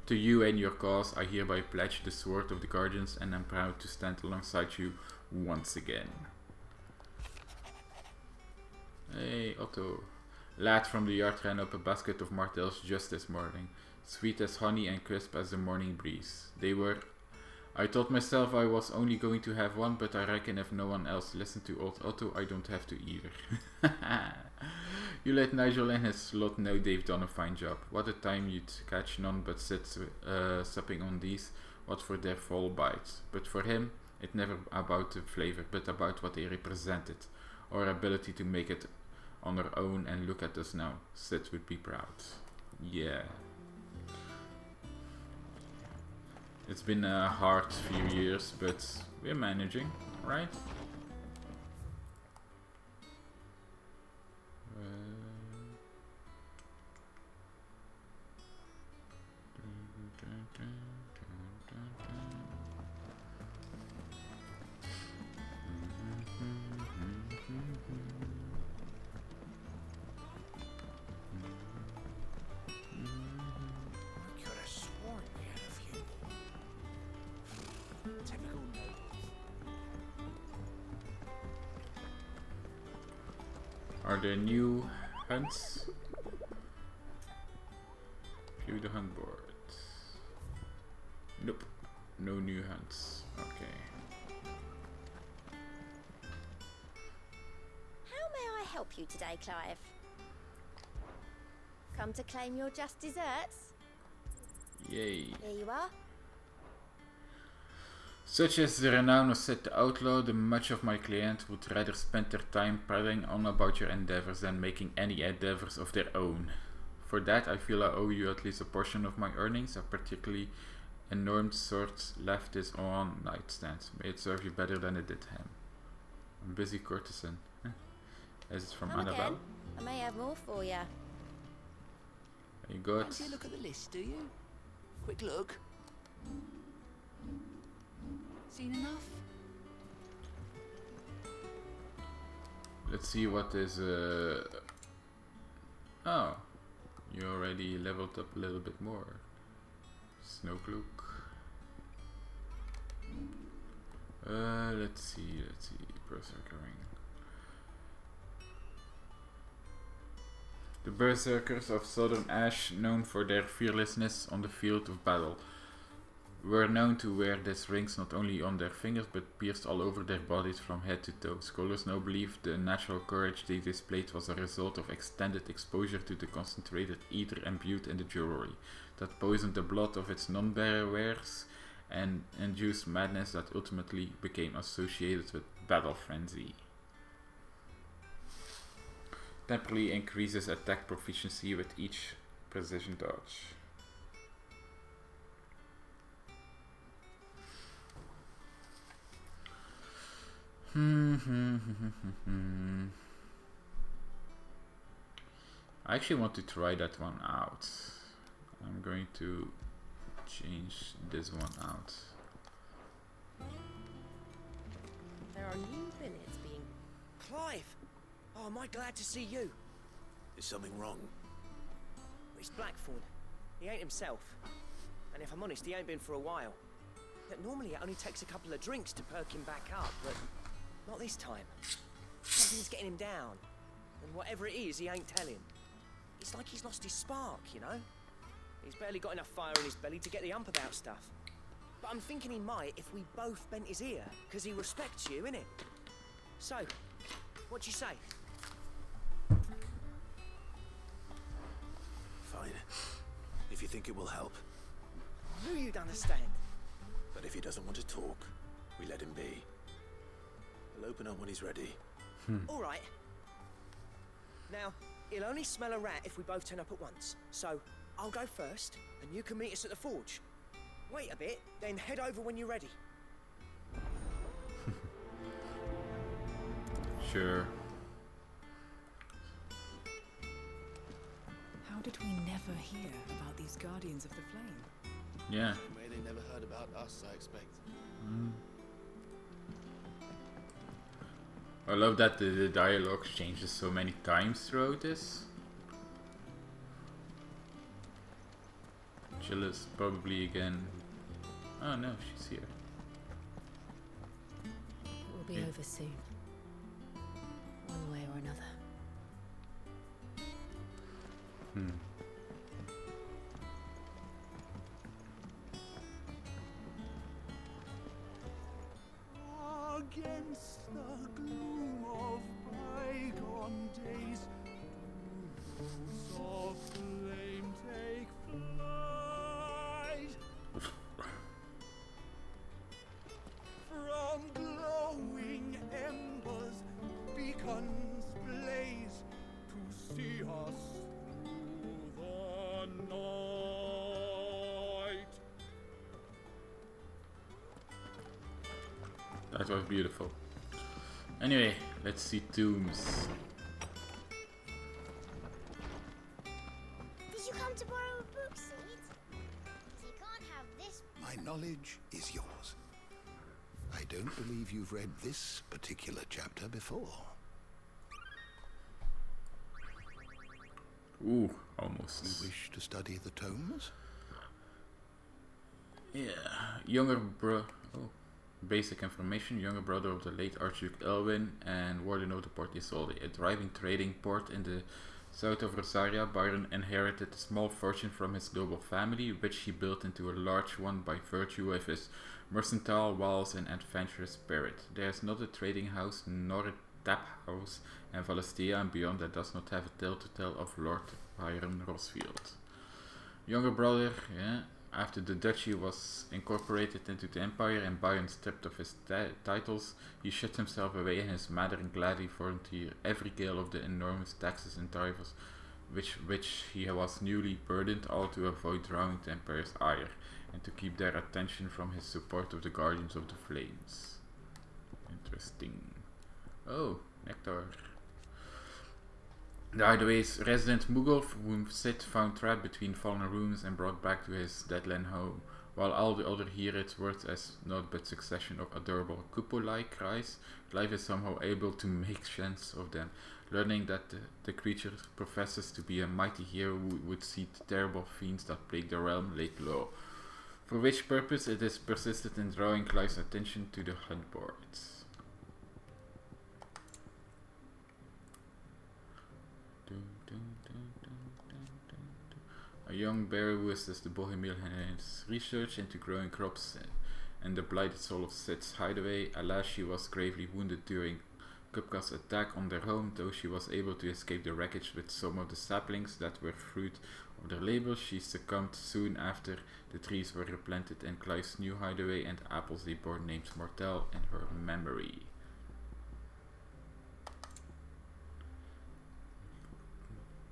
To you and your cause, I hereby pledge the sword of the Guardians, and am proud to stand alongside you once again. Hey, Otto. Lad from the yard ran up a basket of martels just this morning, sweet as honey and crisp as the morning breeze. They were... I told myself I was only going to have one, but I reckon if no one else listened to old Otto, I don't have to either. You let Nigel and his slot know they've done a fine job. What a time you'd catch none but supping on these, what for their full bites. But for him, it never about the flavor, but about what they represented. Our ability to make it on our own, and look at us now. Sid would be proud. Yeah. It's been a hard few years, but we're managing, right? Are there new hunts? View the hunt board. Nope, no new hunts. Okay. How may I help you today, Clive? Come to claim your just desserts? Yay. Here you are. Such as the renown of Sid the Outlaw, the much of my clients would rather spend their time prattling on about your endeavors than making any endeavors of their own. For that, I feel I owe you at least a portion of my earnings. A particularly enormous sort left this on nightstand. May it serve you better than it did him. I'm busy courtesan. Is it from Annabelle? Again. I may have more for you. You got... Fancy a look at the list, do you? Quick look. Seen enough? Let's see what is. Oh, you already leveled up a little bit more. Snowcloak. Let's see. Berserker ring. The berserkers of Southern Ash, known for their fearlessness on the field of battle, were known to wear these rings not only on their fingers but pierced all over their bodies from head to toe. Scholars now believe the unnatural courage they displayed was a result of extended exposure to the concentrated ether imbued in the jewelry that poisoned the blood of its non-wearers and induced madness that ultimately became associated with battle frenzy. Temporarily increases attack proficiency with each precision dodge. I actually want to try that one out. I'm going to change this one out. There are new billets being... Clive! Oh, am I glad to see you? Is something wrong? It's Blackthorn. He ain't himself. And if I'm honest, he ain't been for a while. But normally it only takes a couple of drinks to perk him back up, but not this time. Something's getting him down. And whatever it is, he ain't telling. It's like he's lost his spark, you know? He's barely got enough fire in his belly to get the ump about stuff. But I'm thinking he might if we both bent his ear, because he respects you, innit? So, what do you say? Fine. If you think it will help. I knew you'd understand. But if he doesn't want to talk, we let him be. He'll open up when he's ready. All right. Now, he'll only smell a rat if we both turn up at once. So, I'll go first, and you can meet us at the forge. Wait a bit, then head over when you're ready. Sure. How did we never hear about these Guardians of the Flame? Yeah. Way they never heard about us, I expect. I love that the dialogue changes so many times throughout this. Chillis probably again. Oh no, she's here. It will be over soon. One way or another. Against the gloom of bygone days, blooms of flame take flight. From glowing embers, beacons blaze to see us through the night. That was beautiful. Anyway, let's see tombs. Did you come to borrow a book, Seed? You can't have this. My knowledge is yours. I don't believe you've read this particular chapter before. Ooh, almost. You wish to study the tomes? Yeah, basic information. Younger brother of the late Archduke Elwin and warden of the Port Isolde, a thriving trading port in the south of Rosaria. Byron inherited a small fortune from his noble family, which he built into a large one by virtue of his mercantile wiles and adventurous spirit. There is not a trading house nor a tap house in Valestia and beyond that does not have a tale to tell of Lord Byron Rosfield. Younger brother, yeah. After the duchy was incorporated into the empire and Byron stripped of his titles, he shut himself away in his mother and gladly volunteered every gale of the enormous taxes and tariffs which he was newly burdened, all to avoid drowning the empire's ire and to keep their attention from his support of the Guardians of the Flames. Interesting. Oh, Nectar. The Hideaway's resident Mughal, whom Sid found trapped between fallen rooms and brought back to his deadland home, While all the other hear its words as naught but succession of adorable cupo-like cries, Clive is somehow able to make sense of them, learning that the creature professes to be a mighty hero who would see the terrible fiends that plague the realm laid low, for which purpose it is persisted in drawing Clive's attention to the hunt boards. A young bear who assists the Bohemian in his research into growing crops and the blighted soul of Sid's hideaway. Alas, she was gravely wounded during Kupka's attack on their home, though she was able to escape the wreckage with some of the saplings that were fruit of their labor. She succumbed soon after the trees were replanted and Clive's new hideaway and apples they bore named Mortel in her memory.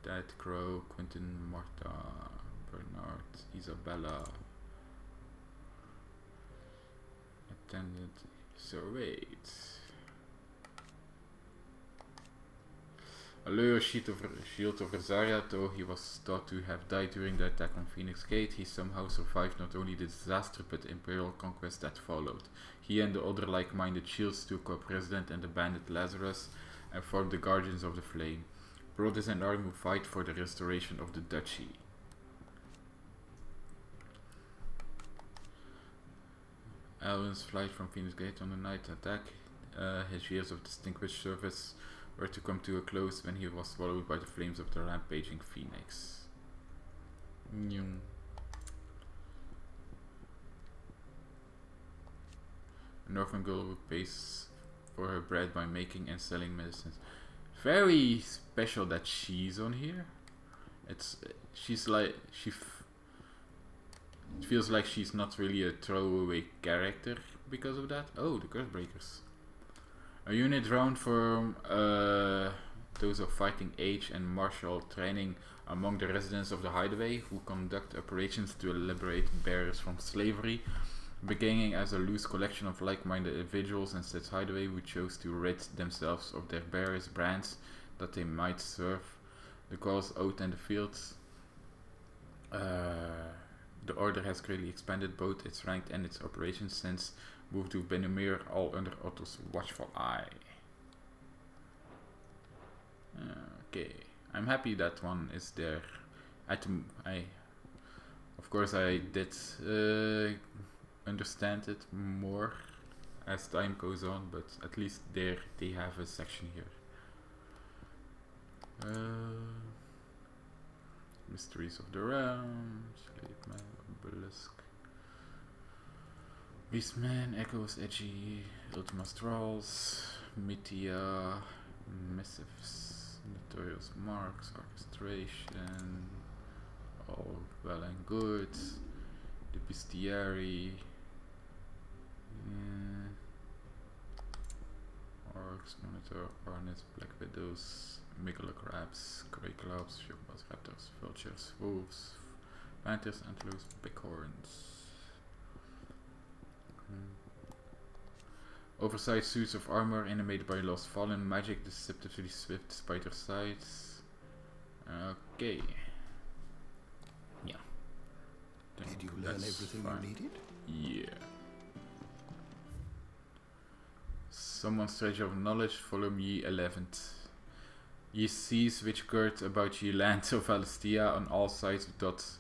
Dead Crow, Quentin, Martha, Bernard, Isabella, attendant, so wait. A loyal shield of Rosaria, though he was thought to have died during the attack on Phoenix Gate, he somehow survived not only the disaster but the imperial conquest that followed. He and the other like-minded shields took up resident and abandoned Lazarus and formed the Guardians of the Flame. Brothers in arms who fight for the restoration of the duchy. Alwyn's flight from Phoenix Gate on the night attack, his years of distinguished service were to come to a close when he was swallowed by the flames of the rampaging phoenix. Nyung. An orphan girl who pays for her bread by making and selling medicines. Very special that she's on here. It feels like she's not really a throwaway character because of that. Oh, the Curse Breakers. A unit drawn from those of fighting age and martial training among the residents of the Hideaway, who conduct operations to liberate bearers from slavery, beginning as a loose collection of like-minded individuals in Sid's Hideaway who chose to rid themselves of their various brands that they might serve the cause out in the fields. The order has greatly expanded both its rank and its operations since moved to Benumir, all under Otto's watchful eye. Okay, I'm happy that one is there. Of course I did understand it more as time goes on, but at least there they have a section here. Mysteries of the Realm, Slave Man, Obelisk, Beastman, Echoes, Edgy, Ultima Strolls, Mythia, Missives, Notorious Marks, Orchestration, all well and good. The Bestiary, Orcs, Monitor, Hornets, Black Widows, Megalocrabs, Grey Clouds, Shogmas, Raptors, Vultures, Wolves, Panthers, Antelopes, Bighorns. Oversized suits of armor animated by lost fallen magic, deceptively swift despite their size. Okay. Yeah. Did you learn everything you needed? Yeah. Someone's treasure of knowledge, volume ye 11th. Ye seas which gird about ye land of Alestia on all sides doth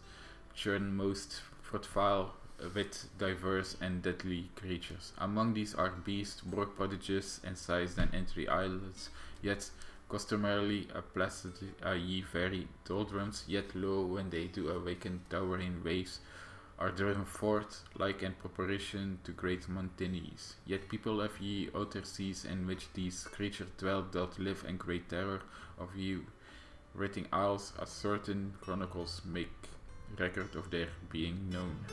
churn most fruitful with diverse and deadly creatures. Among these are beasts more prodigious in size than entry islands, yet customarily a placid are ye very doldrums, yet low when they do awaken towering waves are driven forth like in preparation to great mountains. Yet people of ye outer seas in which these creatures dwell doth live in great terror of ye written isles, as certain chronicles make record of their being known.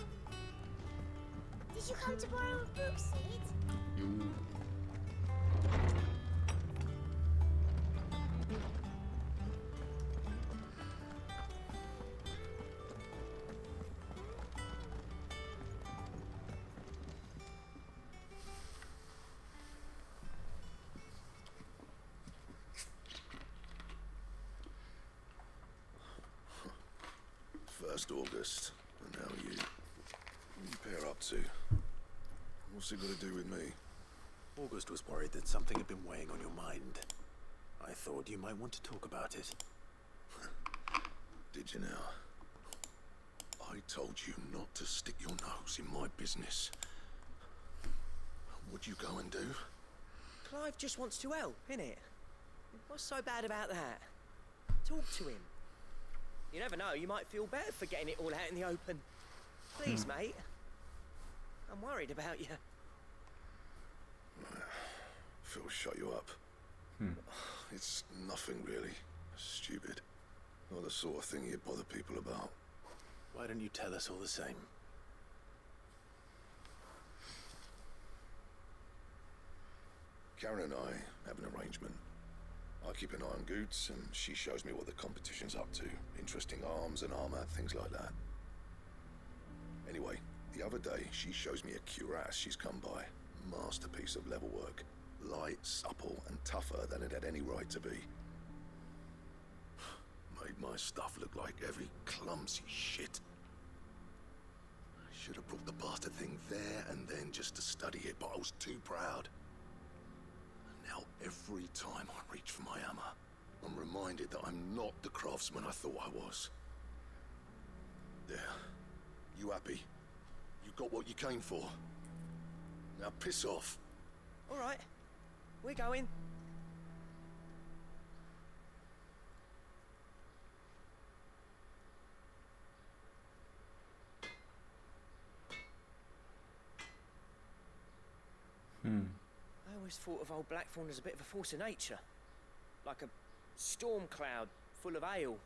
Did you come to borrow a book, Sid? You. First August, and now you. pair up to? What's it got to do with me? August was worried that something had been weighing on your mind. I thought you might want to talk about it. Did you now? I told you not to stick your nose in my business. What'd you go and do? Clive just wants to help, innit? What's so bad about that? Talk to him. You never know, you might feel better for getting it all out in the open. Please, mate. I'm worried about you. Phil shut you up. It's nothing really. Stupid. Not the sort of thing you'd bother people about. Why don't you tell us all the same? Karen and I have an arrangement. I keep an eye on Goots, and she shows me what the competition's up to. Interesting arms and armor, things like that. Anyway, the other day, she shows me a cuirass she's come by. Masterpiece of level work. Light, supple, and tougher than it had any right to be. Made my stuff look like heavy, clumsy shit. I should have brought the bastard thing there and then just to study it, but I was too proud. Now, every time I reach for my hammer, I'm reminded that I'm not the craftsman I thought I was. There. You happy? You got what you came for? Now piss off. All right. We're going. I always thought of old Blackthorn as a bit of a force of nature. Like a storm cloud full of ale.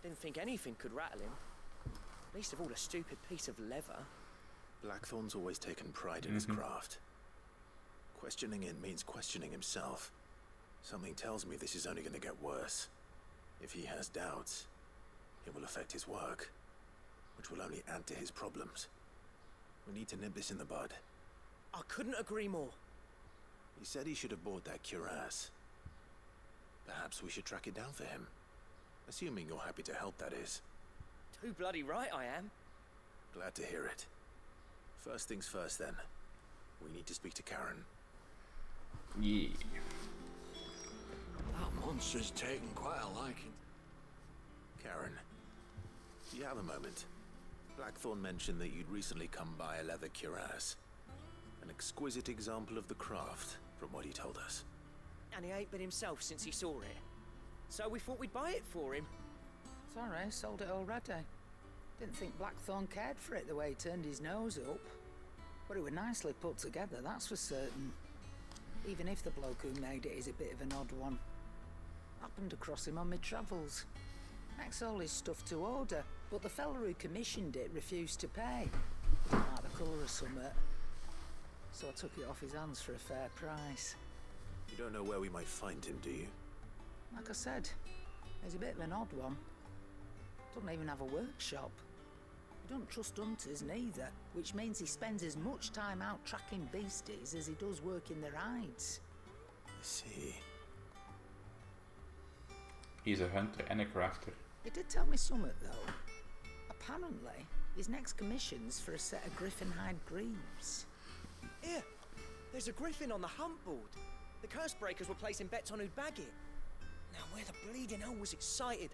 Didn't think anything could rattle him. Least of all a stupid piece of leather. Blackthorn's always taken pride in his craft. Questioning it means questioning himself. Something tells me this is only going to get worse. If he has doubts, it will affect his work, which will only add to his problems. We need to nip this in the bud. I couldn't agree more. He said he should have bought that cuirass. Perhaps we should track it down for him. Assuming you're happy to help, that is. Too bloody right I am. Glad to hear it. First things first, then. We need to speak to Karen. Yeah. That monster's taken quite a liking. Karen, do you have a moment? Blackthorn mentioned that you'd recently come by a leather cuirass. An exquisite example of the craft, from what he told us. And he ain't been himself since he saw it. So we thought we'd buy it for him. Sorry, sold it already. Didn't think Blackthorn cared for it the way he turned his nose up. But it was nicely put together, that's for certain. Even if the bloke who made it is a bit of an odd one. Happened across him on my travels. Makes all his stuff to order, but the fella who commissioned it refused to pay. Didn't like the colour of summit. So I took it off his hands for a fair price. You don't know where we might find him, do you? Like I said, he's a bit of an odd one. Doesn't even have a workshop. He don't trust hunters neither, which means he spends as much time out tracking beasties as he does working their hides. I see. He's a hunter and a crafter. He did tell me something though. Apparently, his next commission's for a set of griffin hide greaves. Here, there's a griffin on the hunt board. The curse breakers were placing bets on who'd bag it. Now where the bleeding hell was excited?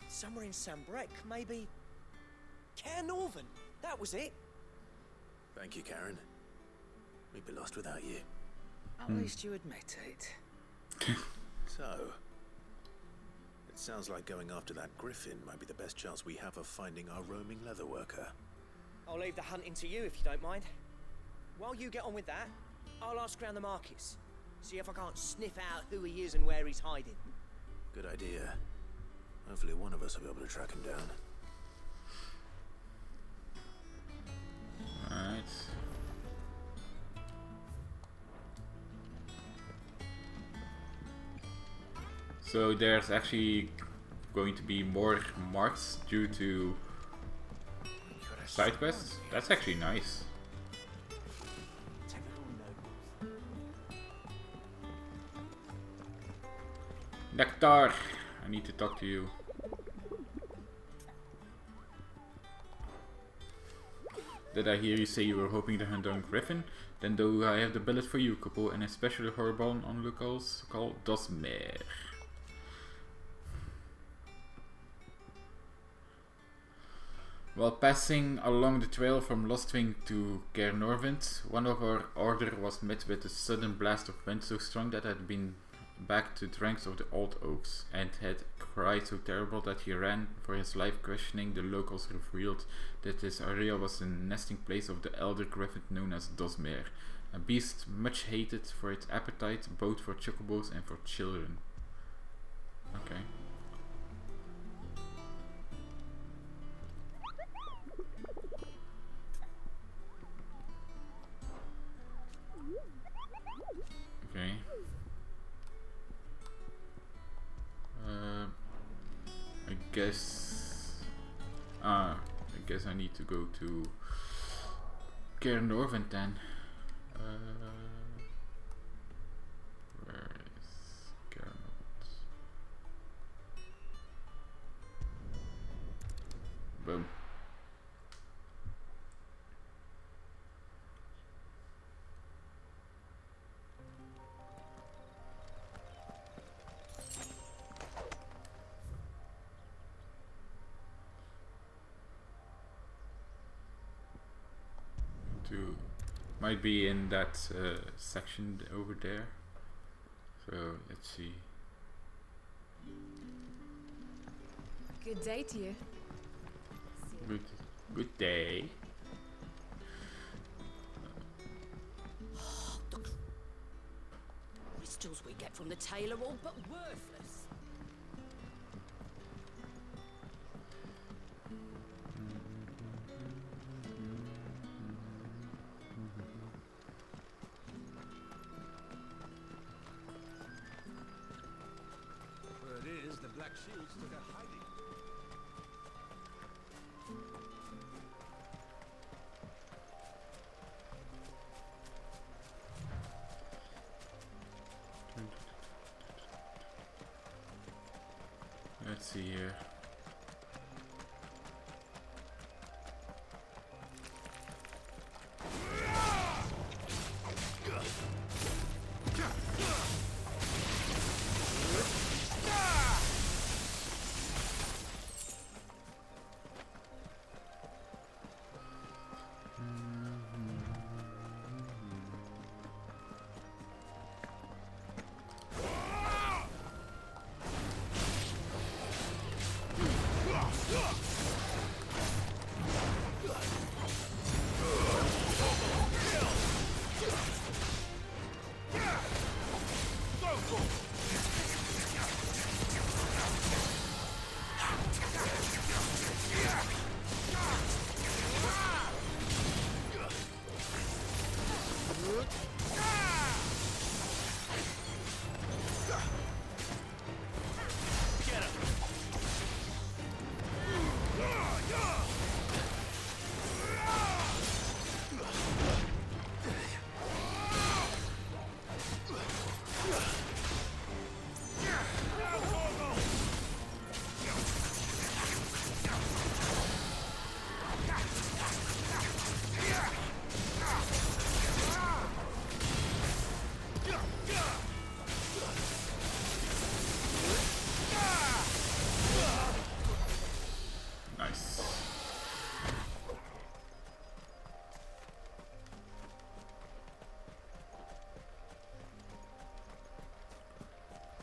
Somewhere in Sambrec, maybe. Care Northern, that was it. Thank you, Karen. We'd be lost without you. At least you admit it. So, it sounds like going after that griffin might be the best chance we have of finding our roaming leather worker. I'll leave the hunting to you if you don't mind. While you get on with that, I'll ask around the markets. See if I can't sniff out who he is and where he's hiding. Good idea. Hopefully one of us will be able to track him down. Alright. So there's actually going to be more marks due to side quests. That's actually nice. Nectar, I need to talk to you. Did I hear you say you were hoping to hunt down Griffin? Then though I have the billet for you, couple, and especially horrible on locals called Dosmer. While passing along the trail from Lostwing to Caernarvon, one of our order was met with a sudden blast of wind so strong that had been back to the ranks of the old oaks, and had cried so terrible that he ran for his life. Questioning the locals revealed that this area was the nesting place of the elder griffin known as Dosmer, a beast much hated for its appetite both for chocobos and for children. Okay. Okay. I guess I need to go to Caernarvon then. Where is Caernarvon? Boom. Might be in that section over there. So let's see. Good day to you. Good day. Crystals we get from the tailor all but worthless. Black Shields took a hiding. Let's see here.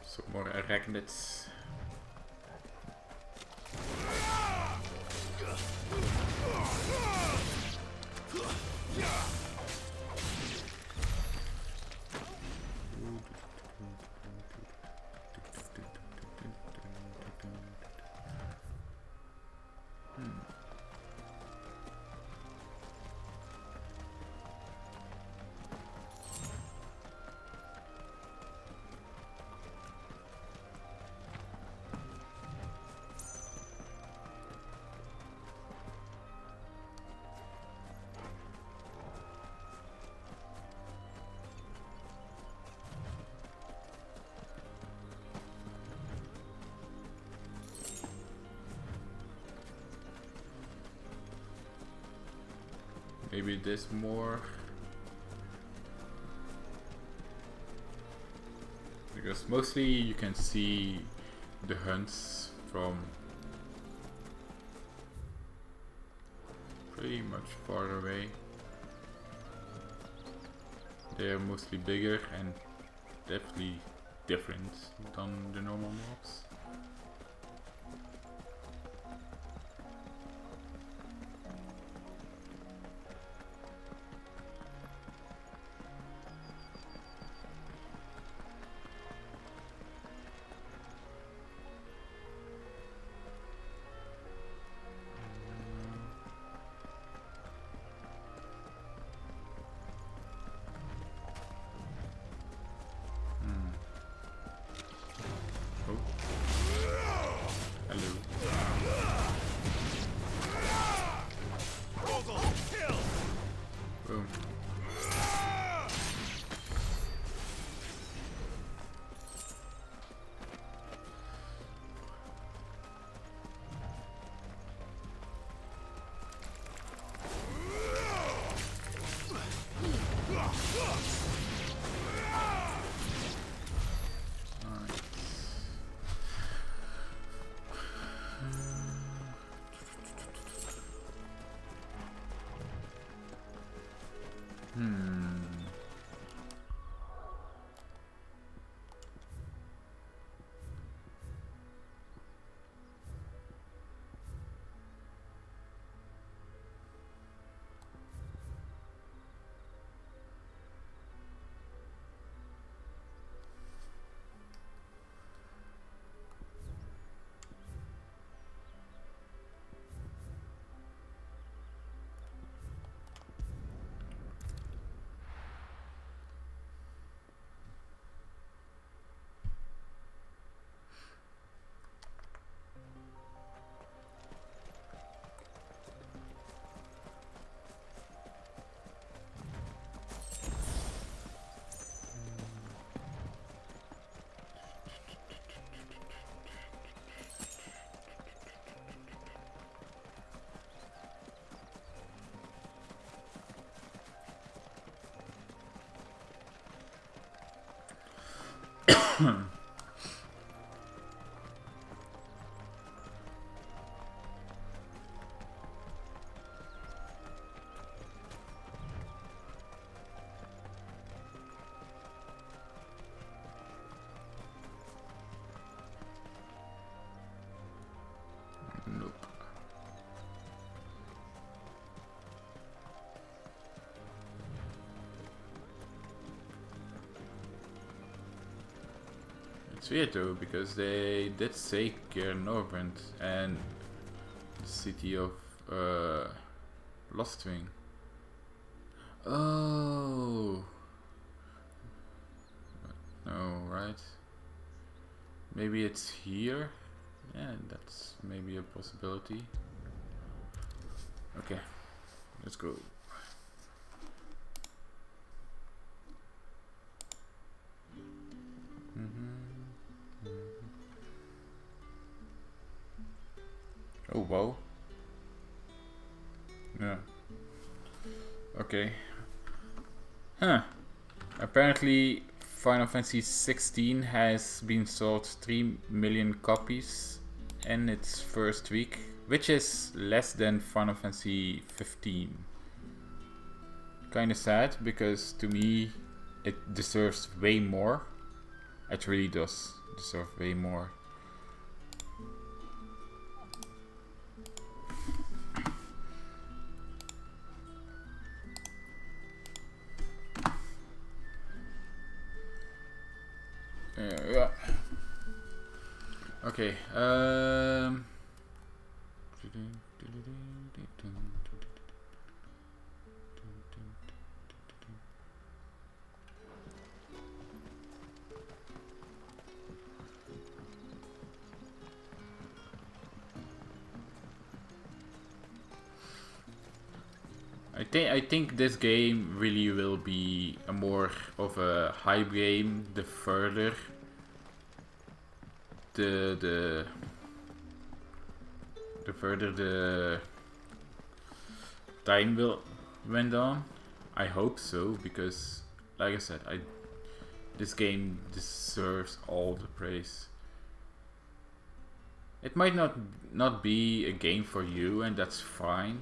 Some more arachnids. maybe this more. Because mostly you can see the hunts from pretty much far away. They're mostly bigger and definitely different than the normal mobs. It's weird though, because they did say Norbrand and the city of Lostwing. Oh no, right? Maybe it's here? Yeah, that's maybe a possibility. Okay, let's go. Oh wow. Yeah. Okay. Huh. Apparently Final Fantasy 16 has been sold 3 million copies in its first week, which is less than Final Fantasy 15. Kinda sad, because to me it deserves way more. It really does deserve way more. Yeah. Okay. I think this game really will be a more of a hype game the further the further the time will went on. I hope so, because like I said, this game deserves all the praise. It might not be a game for you, and that's fine,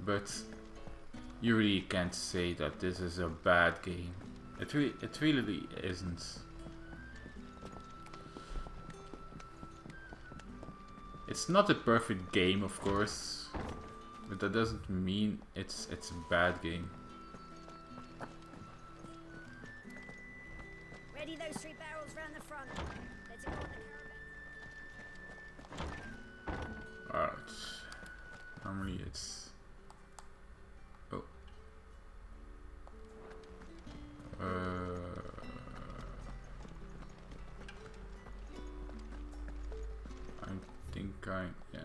but you really can't say that this is a bad game. It really isn't. It's not a perfect game, of course, but that doesn't mean it's a bad game. Ready those 3 barrels round the front. Let's go on the caravan. Alright. Normally it's... Oh. Yeah.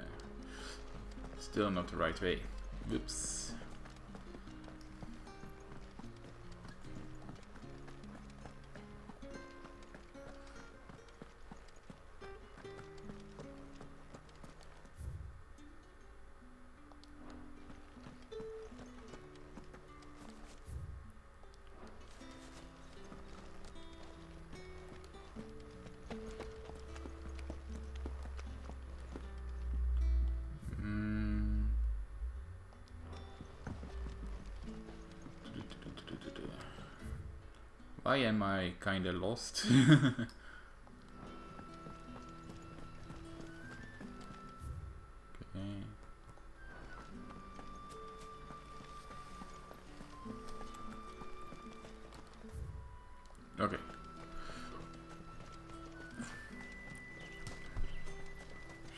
Still not the right way. Whoops. Why am I kinda lost? Okay. Okay.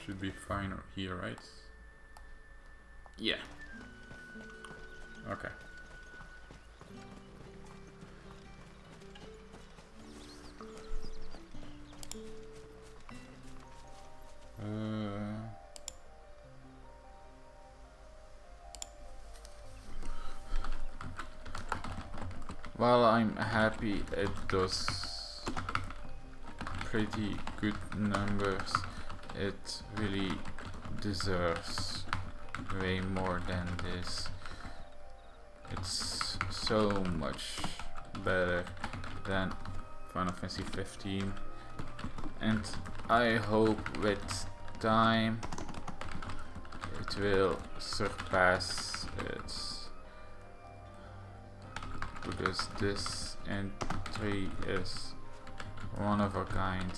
Should be fine here, right? Yeah. Okay. Well, I'm happy it does pretty good numbers. It really deserves way more than this. It's so much better than Final Fantasy 15, and I hope with time it will surpass it, because this entry is one of a kind.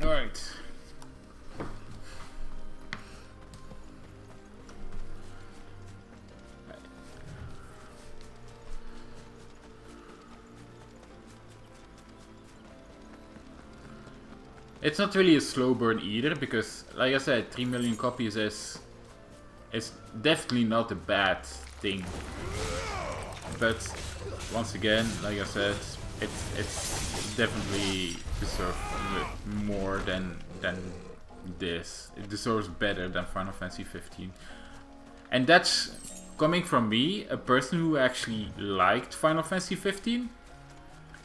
Alright. It's not really a slow burn either, because like I said, 3 million copies is definitely not a bad thing. But once again, like I said, it's definitely deserves more than this. It deserves better than Final Fantasy 15. And that's coming from me, a person who actually liked Final Fantasy 15.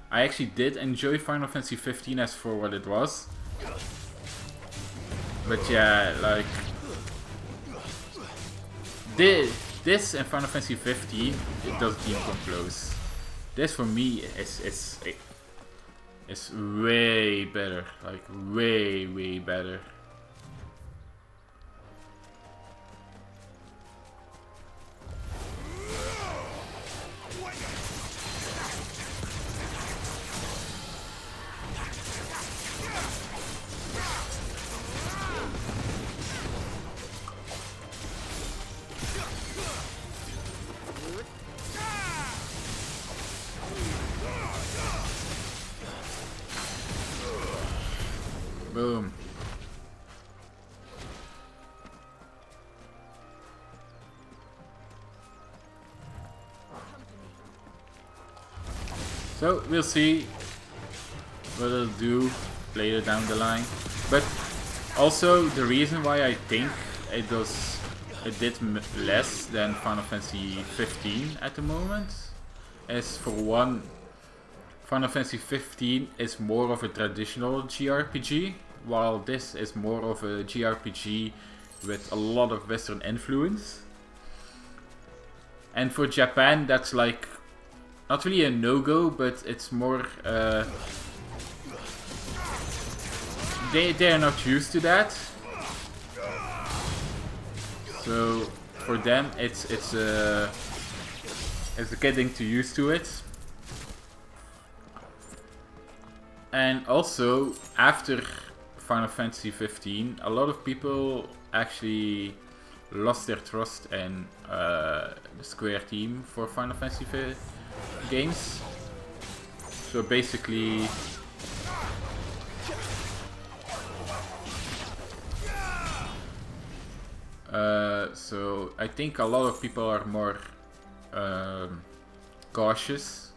I actually did enjoy Final Fantasy 15 as for what it was. But yeah, like this and Final Fantasy 15, it doesn't even come close. This for me is way better, like way better. Boom. So we'll see what it'll do later down the line. But also the reason why I think it did less than Final Fantasy 15 at the moment is, for one, Final Fantasy 15 is more of a traditional JRPG, while this is more of a JRPG with a lot of Western influence. And for Japan, that's like not really a no-go, but it's more they're not used to that. So for them, it's getting too used to it. And also, after Final Fantasy 15, a lot of people actually lost their trust in the Square team for Final Fantasy games. So basically, so I think a lot of people are more cautious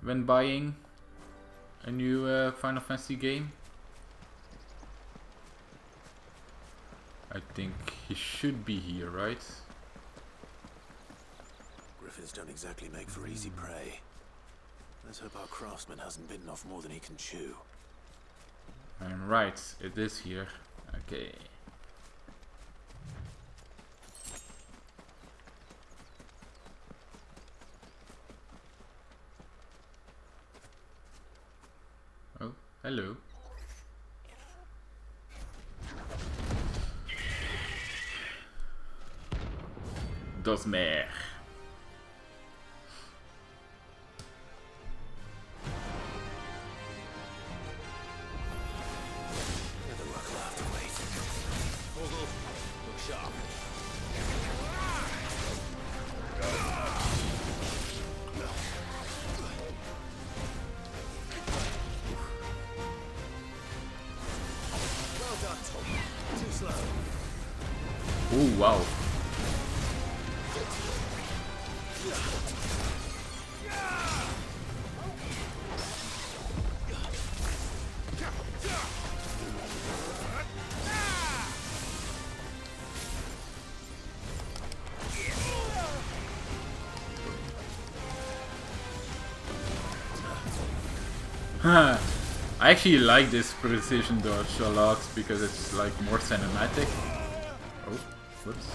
when buying a new Final Fantasy game. I think he should be here, right? Griffins don't exactly make for easy prey. Let's hope our craftsman hasn't bitten off more than he can chew. I'm right, it is here. Okay. Oh, hello. Dos meer. Never luck will have to wait. Vogel, look sharp. Well done, Tom. Too slow. Oh, wow. I actually like this precision dodge a lot because it's like more cinematic. Oh, whoops.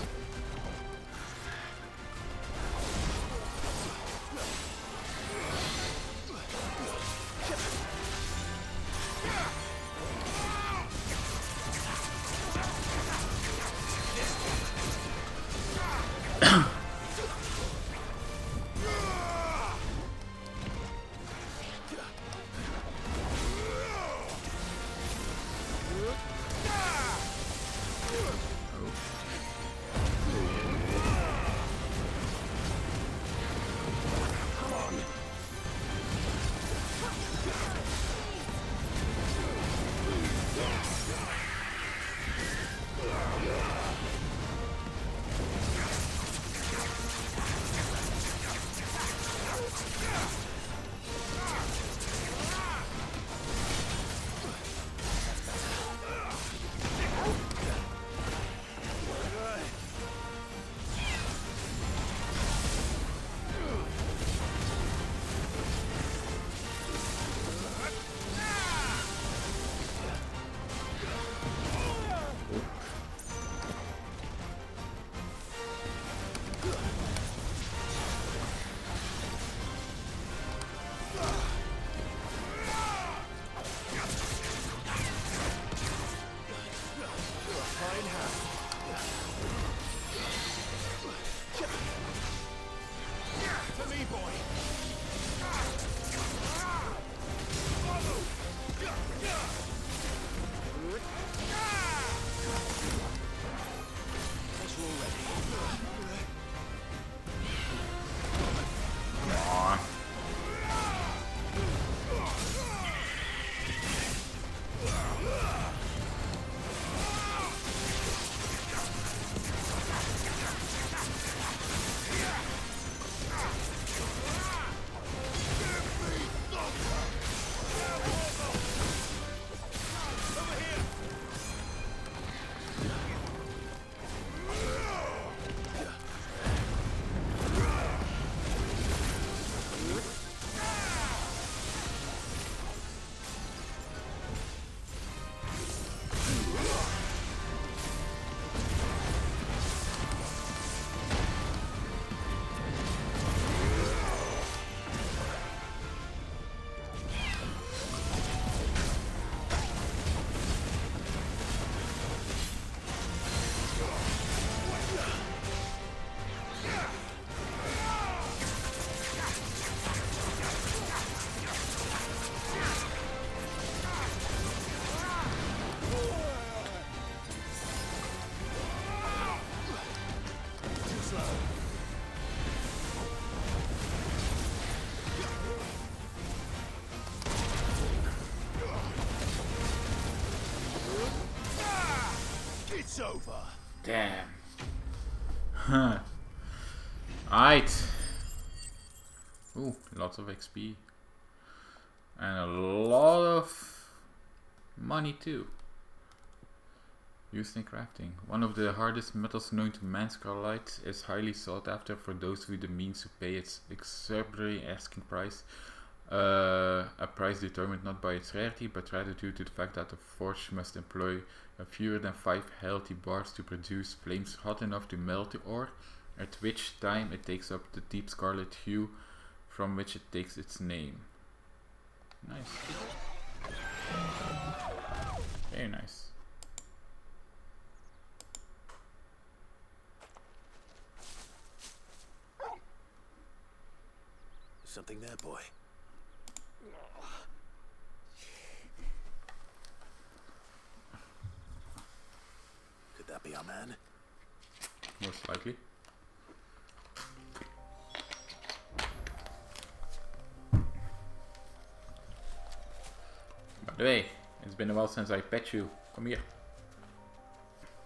It's over. Damn. Huh. Alright. Ooh, lots of XP. And a lot of money too. Used in crafting. One of the hardest metals known to man, scarlet is highly sought after for those with the means to pay its exorbitant asking price. A price determined not by its rarity, but rather due to the fact that the forge must employ fewer than 5 healthy bars to produce flames hot enough to melt the ore, at which time it takes up the deep scarlet hue from which it takes its name. Nice. Very nice. Something there, boy. Could that be our man? Most likely. By the way, it's been a while since I pet you. Come here.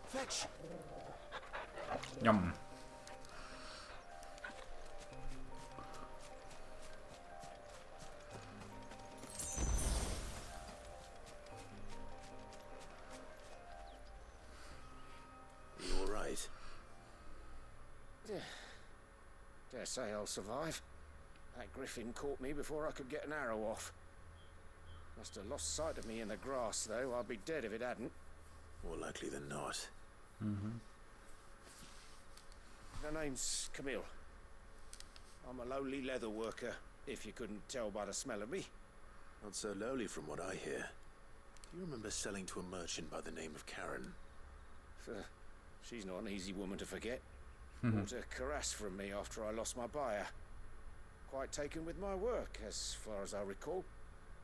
Fetch. Yum. You all right? Dare say I'll survive. That griffin caught me before I could get an arrow off. Must have lost sight of me in the grass, though. I'd be dead if it hadn't. More likely than not. The name's Camille. I'm a lowly leather worker, if you couldn't tell by the smell of me. Not so lowly from what I hear. Do you remember selling to a merchant by the name of Karen? She's not an easy woman to forget. Bought a cuirass from me after I lost my buyer. Quite taken with my work, as far as I recall.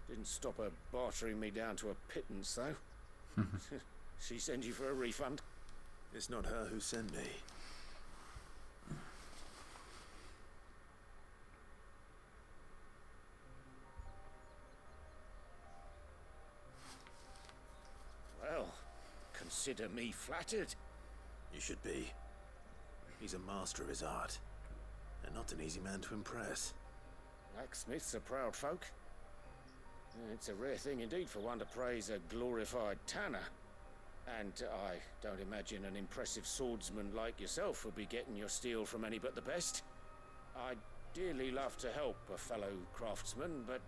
Didn't stop her bartering me down to a pittance, though. She send you for a refund? It's not her who sent me. Well, consider me flattered. You should be. He's a master of his art, and not an easy man to impress. Blacksmiths are proud folk. It's a rare thing indeed for one to praise a glorified tanner. And I don't imagine an impressive swordsman like yourself would be getting your steel from any but the best. I'd dearly love to help a fellow craftsman, but...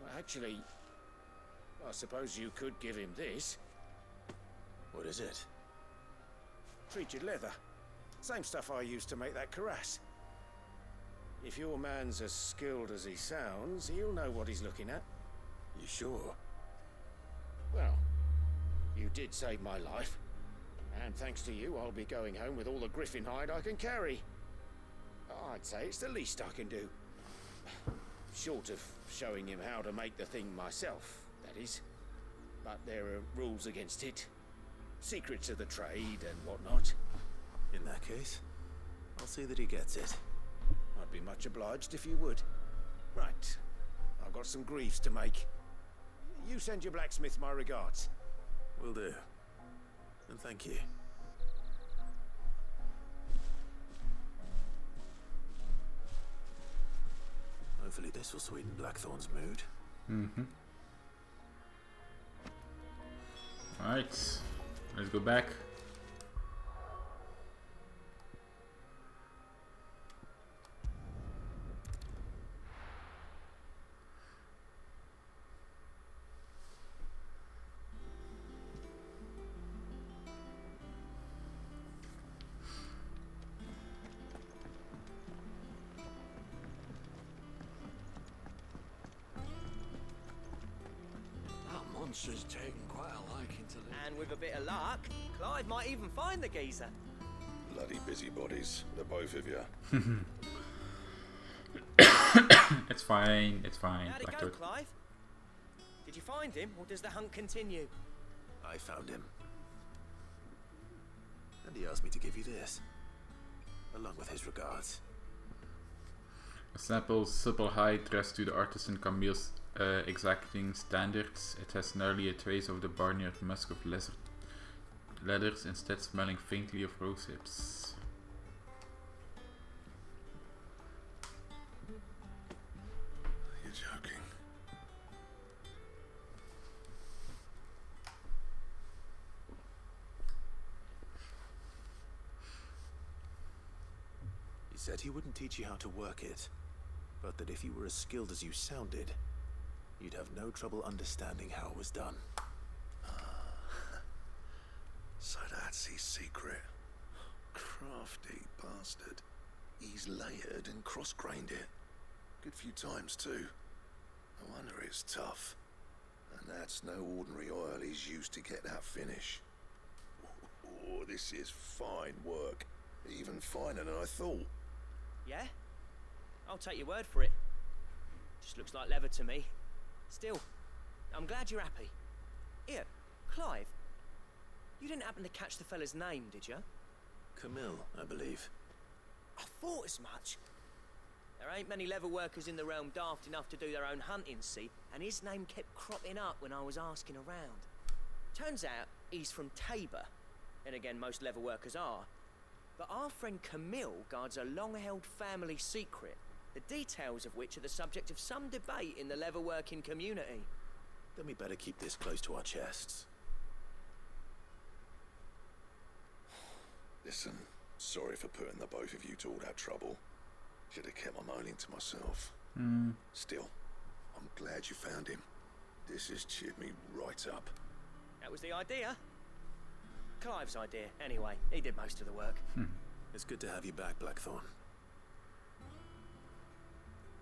well, actually, I suppose you could give him this. What is it? Treated leather. Same stuff I used to make that cuirass. If your man's as skilled as he sounds, he'll know what he's looking at. You sure? Well, you did save my life. And thanks to you, I'll be going home with all the griffin hide I can carry. I'd say it's the least I can do. Short of showing him how to make the thing myself, that is. But there are rules against it. Secrets of the trade and whatnot. In that case, I'll see that he gets it. I'd be much obliged if you would. Right. I've got some greaves to make. You send your blacksmith my regards. Will do. And thank you. Hopefully this will sweeten Blackthorn's mood. Alright. Let's go back. That monster's taken quite a liking to live. And with a bit of luck, Clive might even find the geezer. Bloody busybodies, the both of you. It's fine, it's fine. How'd it go, Clive? Did you find him, or does the hunt continue? I found him. And he asked me to give you this, along with his regards. A sample supple hide dressed to the artisan Camille's exacting standards, it has nearly a trace of the barnyard musk of leathers, instead smelling faintly of rose hips. You're joking. He said he wouldn't teach you how to work it, but that if you were as skilled as you sounded, you'd have no trouble understanding how it was done. So that's his secret. Crafty bastard. He's layered and cross-grained it. Good few times too. No wonder it's tough. And that's no ordinary oil he's used to get that finish. Oh, this is fine work. Even finer than I thought. Yeah? I'll take your word for it. Just looks like leather to me. Still, I'm glad you're happy. Here, Clive. You didn't happen to catch the fella's name, did you? Camille, I believe. I thought as much. There ain't many leather workers in the realm daft enough to do their own hunting, see? And his name kept cropping up when I was asking around. Turns out he's from Tabor. And again, most leather workers are. But our friend Camille guards a long-held family secret, the details of which are the subject of some debate in the leather-working community. Then we better keep this close to our chests. Listen, sorry for putting the both of you to all that trouble. Should have kept my moaning to myself. Still, I'm glad you found him. This has cheered me right up. That was the idea. Clive's idea, anyway. He did most of the work. It's good to have you back, Blackthorn.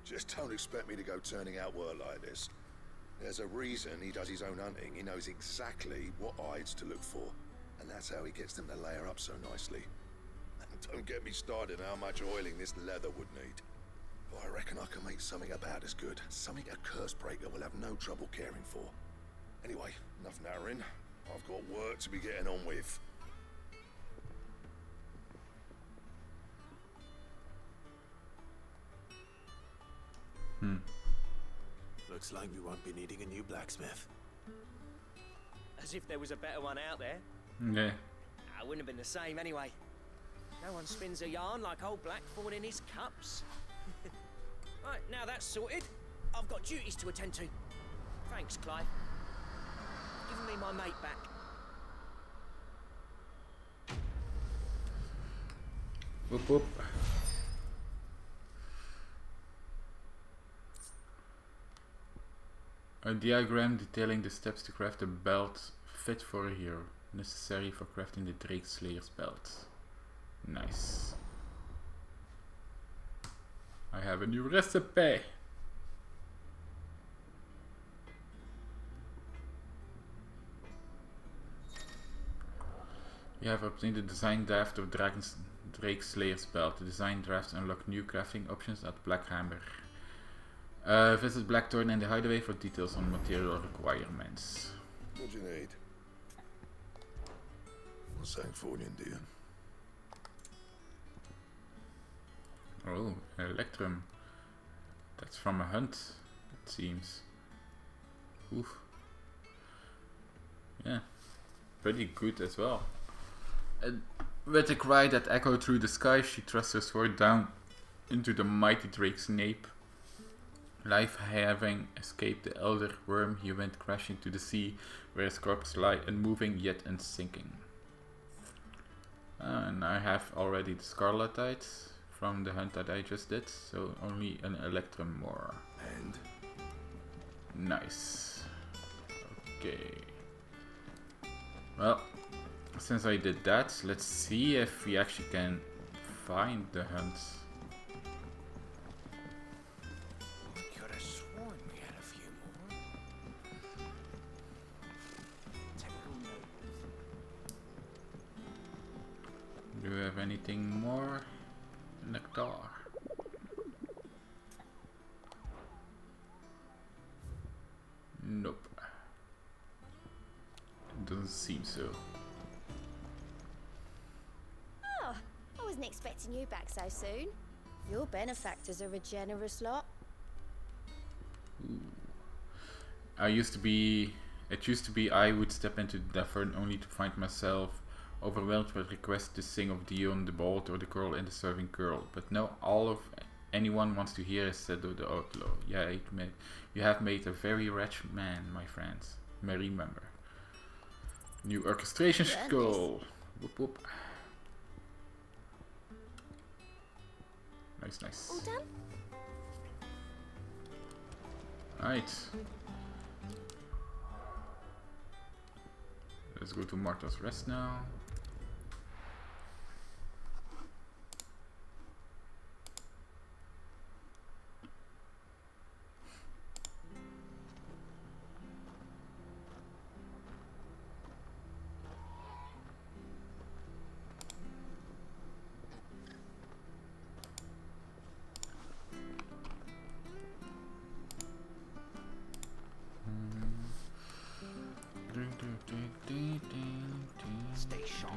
Just don't expect me to go turning out work like this. There's a reason he does his own hunting. He knows exactly what hides to look for. And that's how he gets them to layer up so nicely. And don't get me started on how much oiling this leather would need. But I reckon I can make something about as good. Something a Cursebreaker will have no trouble caring for. Anyway, enough narrowing. I've got work to be getting on with. Looks like we won't be needing a new blacksmith. As if there was a better one out there. Yeah. I wouldn't have been the same anyway. No one spins a yarn like old Blackthorn in his cups. Right, now that's sorted, I've got duties to attend to. Thanks, Clive. Giving me my mate back. Whoop whoop. A diagram detailing the steps to craft a belt fit for a hero, necessary for crafting the Drake Slayer's belt. Nice. I have a new recipe. You have obtained the design draft of Drake Slayer's belt. The design drafts unlock new crafting options at Blackhammer. Visit Blackthorn in the Hideaway for details on material requirements. What do you need? What's that for you, dear? Oh, Electrum. That's from a hunt, it seems. Oof. Yeah, pretty good as well. With a cry that echoed through the sky, she thrust her sword down into the mighty drake's nape. Life having escaped the elder worm, he went crashing to the sea, where his corpse lay unmoving yet unsinking. And I have already the Scarletite from the hunt that I just did, so only an Electrum more. And? Nice. Okay. Well, since I did that, let's see if we actually can find the hunt. Could have sworn we had a few more. Do we have anything more? Nectar. Nope. Doesn't seem so. Oh, I wasn't expecting you back so soon. Your benefactors are a generous lot. Ooh. It used to be I would step into the tavern only to find myself overwhelmed with requests to sing of Dion the Bald or the girl in the serving girl. But now all of anyone wants to hear is Sedo the Outlaw. Yeah, you have made a very wretched man, my friends. May remember. New orchestration skull. Whoop whoop. Nice, nice. All done? Right. Let's go to Martha's Rest now. Stay sharp.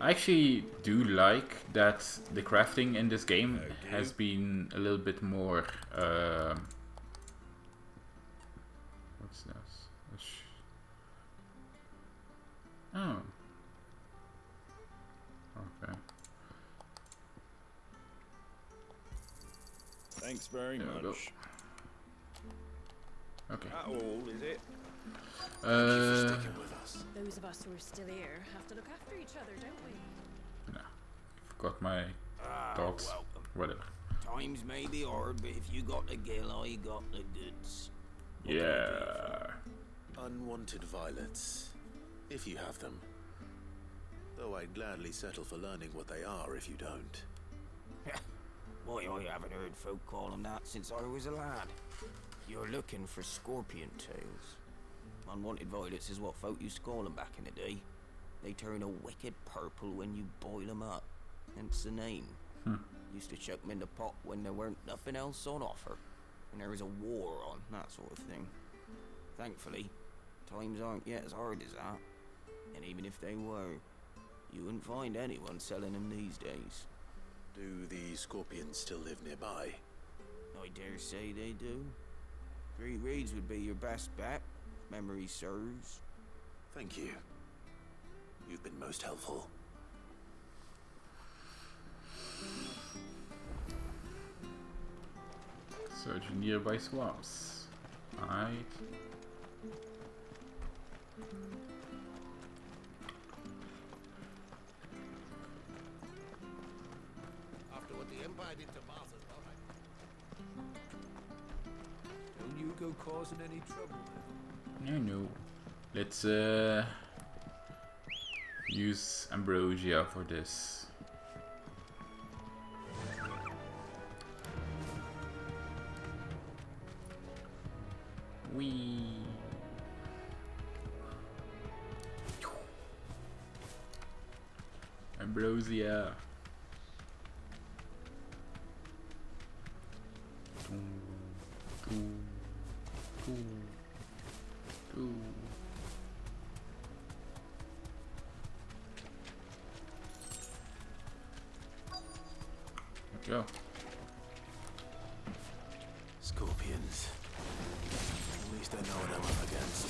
I actually do like that the crafting in this game has been a little bit more. What's this? Oh. Okay. Thanks very much. Okay. That all, is it? Those of us who are still here have to look after each other, don't we? No. Forgot my thoughts. Whatever. Times may be hard, but if you got the gill, I got the goods. Yeah. Unwanted violets, if you have them. Though I'd gladly settle for learning what they are if you don't. Why, I haven't heard folk call them that since I was a lad. You're looking for scorpion tails. Unwanted violets is what folk used to call them back in the day. They turn a wicked purple when you boil them up, hence the name. Used to chuck them in the pot when there weren't nothing else on offer, and there was a war on, that sort of thing. Thankfully, times aren't yet as hard as that, and even if they were, you wouldn't find anyone selling them these days. Do the scorpions still live nearby? I dare say they do. 3 Reeds would be your best bet, if memory serves. Thank you. You've been most helpful. Search nearby swamps. Alright. After what the Empire did to Martha's, Don't you go causing any trouble now. No. Let's use ambrosia for this. Wee. Ambrosia. Go. Scorpions. At least I know what I'm up against.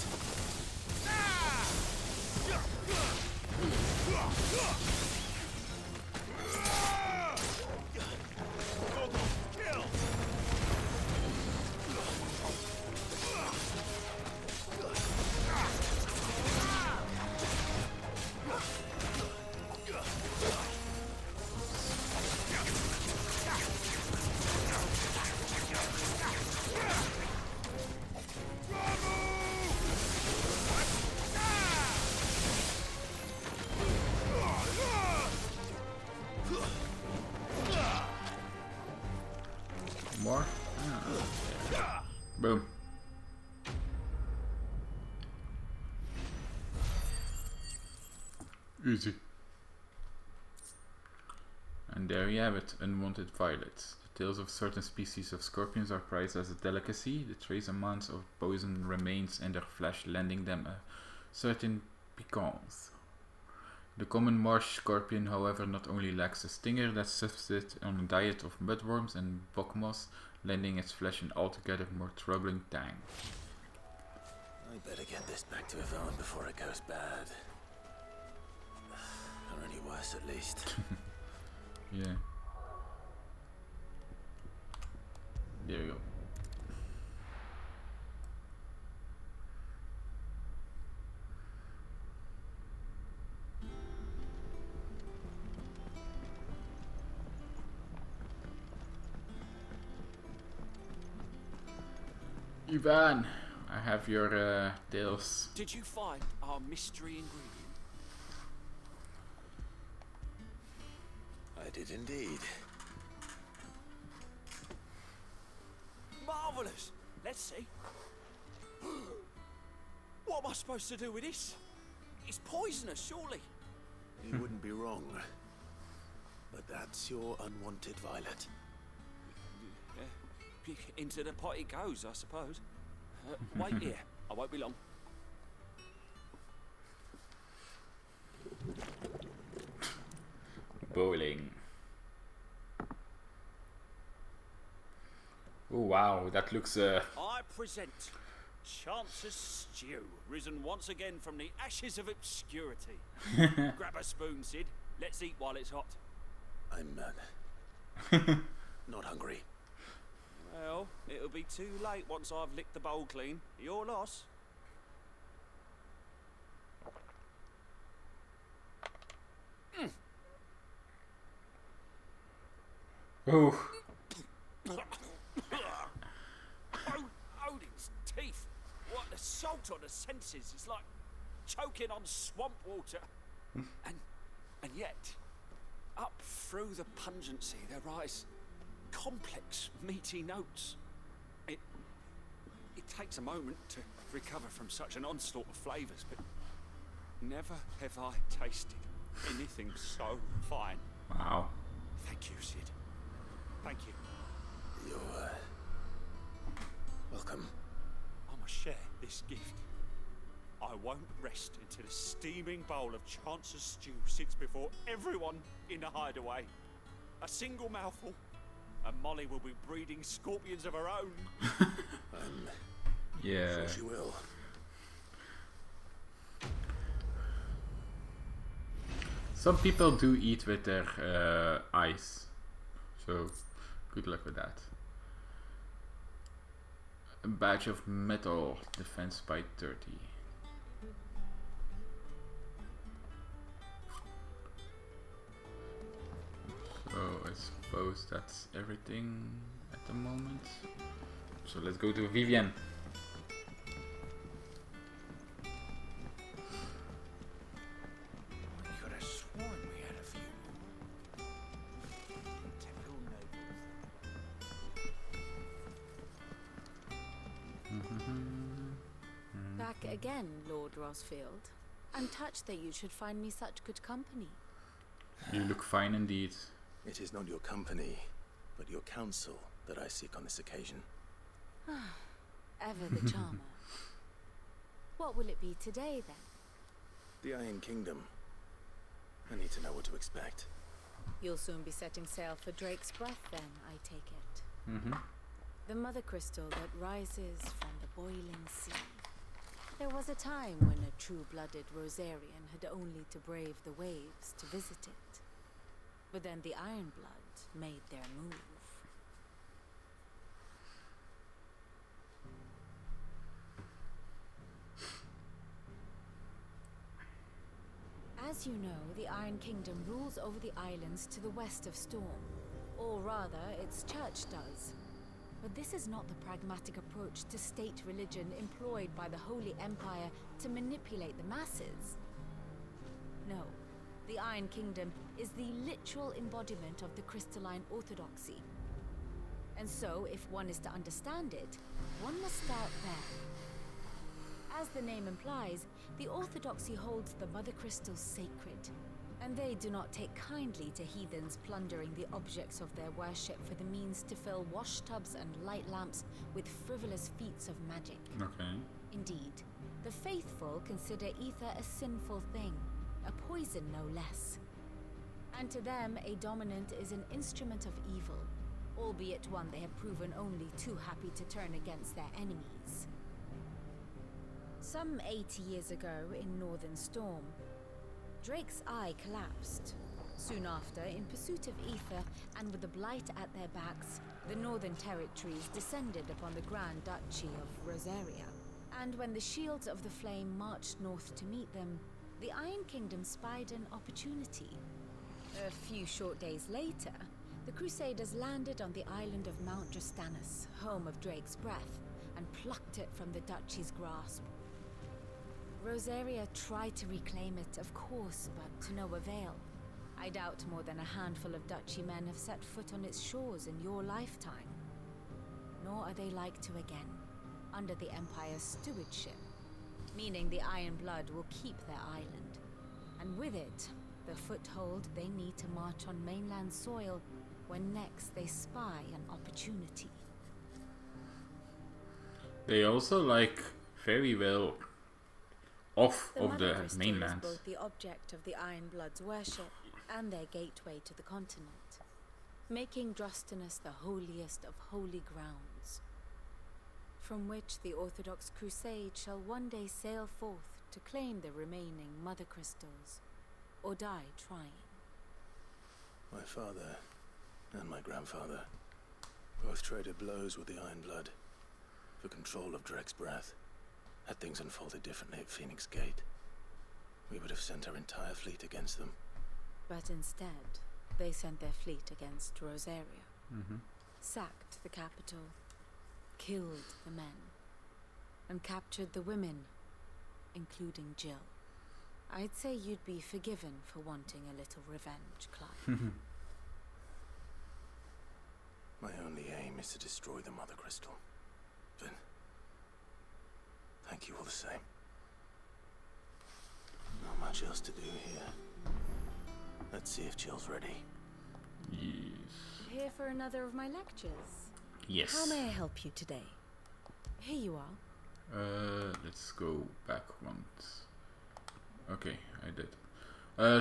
More? Boom. Easy. And there you have it, unwanted violets. The tails of certain species of scorpions are prized as a delicacy. The trace amounts of poison remains in their flesh, lending them a certain piquance. The common marsh scorpion, however, not only lacks a stinger that subsists on a diet of mudworms and bog moss, lending its flesh an altogether more troubling tang. I better get this back to Yvonne before it goes bad. Or any worse, at least. Yeah. There we go. Ivan, I have your tales. Did you find our mystery ingredient? I did indeed. Marvellous! Let's see. What am I supposed to do with this? It's poisonous, surely. You wouldn't be wrong. But that's your unwanted violet. Into the pot it goes, I suppose. Wait here. I won't be long. Bowling. Oh wow, that looks I present Chance's Stew, risen once again from the ashes of obscurity. Grab a spoon, Sid. Let's eat while it's hot. I'm not hungry. Well, it'll be too late once I've licked the bowl clean. Your loss. Oh. Odin's teeth. What the salt on the senses. It's like choking on swamp water. And yet, up through the pungency there rise complex, meaty notes. It takes a moment to recover from such an onslaught of flavours, but never have I tasted anything so fine. Wow. Thank you, Sid. Thank you. You're welcome. I must share this gift. I won't rest until a steaming bowl of Chance's Stew sits before everyone in the hideaway. A single mouthful, and Molly will be breeding scorpions of her own. Yeah. Sure she will. Some people do eat with their eyes, so good luck with that. A badge of metal, defense by 30. So I suppose that's everything at the moment. So let's go to Vivian. I could have sworn we had a few. Typical nobles. Back again, Lord Rosfield. I'm touched that you should find me such good company. You look fine indeed. It is not your company, but your counsel that I seek on this occasion. Ever the charmer. What will it be today, then? The Iron Kingdom. I need to know what to expect. You'll soon be setting sail for Drake's Breath, then, I take it. The mother crystal that rises from the boiling sea. There was a time when a true-blooded Rosarian had only to brave the waves to visit it. But then the Ironblood made their move. As you know, the Iron Kingdom rules over the islands to the west of Storm. Or rather, its church does. But this is not the pragmatic approach to state religion employed by the Holy Empire to manipulate the masses. No, the Iron Kingdom is the literal embodiment of the crystalline orthodoxy. And so, if one is to understand it, one must start there. As the name implies, the orthodoxy holds the mother crystals sacred, and they do not take kindly to heathens plundering the objects of their worship for the means to fill washtubs and light lamps with frivolous feats of magic. Okay. Indeed, the faithful consider ether a sinful thing, a poison no less. And to them, a dominant is an instrument of evil, albeit one they have proven only too happy to turn against their enemies. Some 80 years ago in Northern Storm, Drake's eye collapsed. Soon after, in pursuit of ether and with the blight at their backs, the Northern Territories descended upon the Grand Duchy of Rosaria. And when the Shields of the Flame marched north to meet them, the Iron Kingdom spied an opportunity. A few short days later, the Crusaders landed on the island of Mount Drastanus, home of Drake's breath, and plucked it from the duchy's grasp. Rosaria tried to reclaim it, of course, but to no avail. I doubt more than a handful of duchy men have set foot on its shores in your lifetime. Nor are they like to again, under the Empire's stewardship, meaning the Iron Blood will keep their island, and with it, the foothold they need to march on mainland soil when next they spy an opportunity. They also very well off The of Mother the Crystal mainland. is both the object of the Iron Blood's worship and their gateway to the continent, making Drastanus the holiest of holy grounds, from which the Orthodox Crusade shall one day sail forth to claim the remaining Mother Crystals, or die trying. My father and my grandfather both traded blows with the Iron Blood for control of Drake's breath. Had things unfolded differently at Phoenix Gate, we would have sent our entire fleet against them. But instead, they sent their fleet against Rosaria, sacked the capital, killed the men, and captured the women, including Jill. I'd say you'd be forgiven for wanting a little revenge, Clive. My only aim is to destroy the Mother Crystal. But thank you all the same. Not much else to do here. Let's see if Jill's ready. Yes. Here for another of my lectures? Yes. How may I help you today? Here you are. Let's go back once. Okay, I did.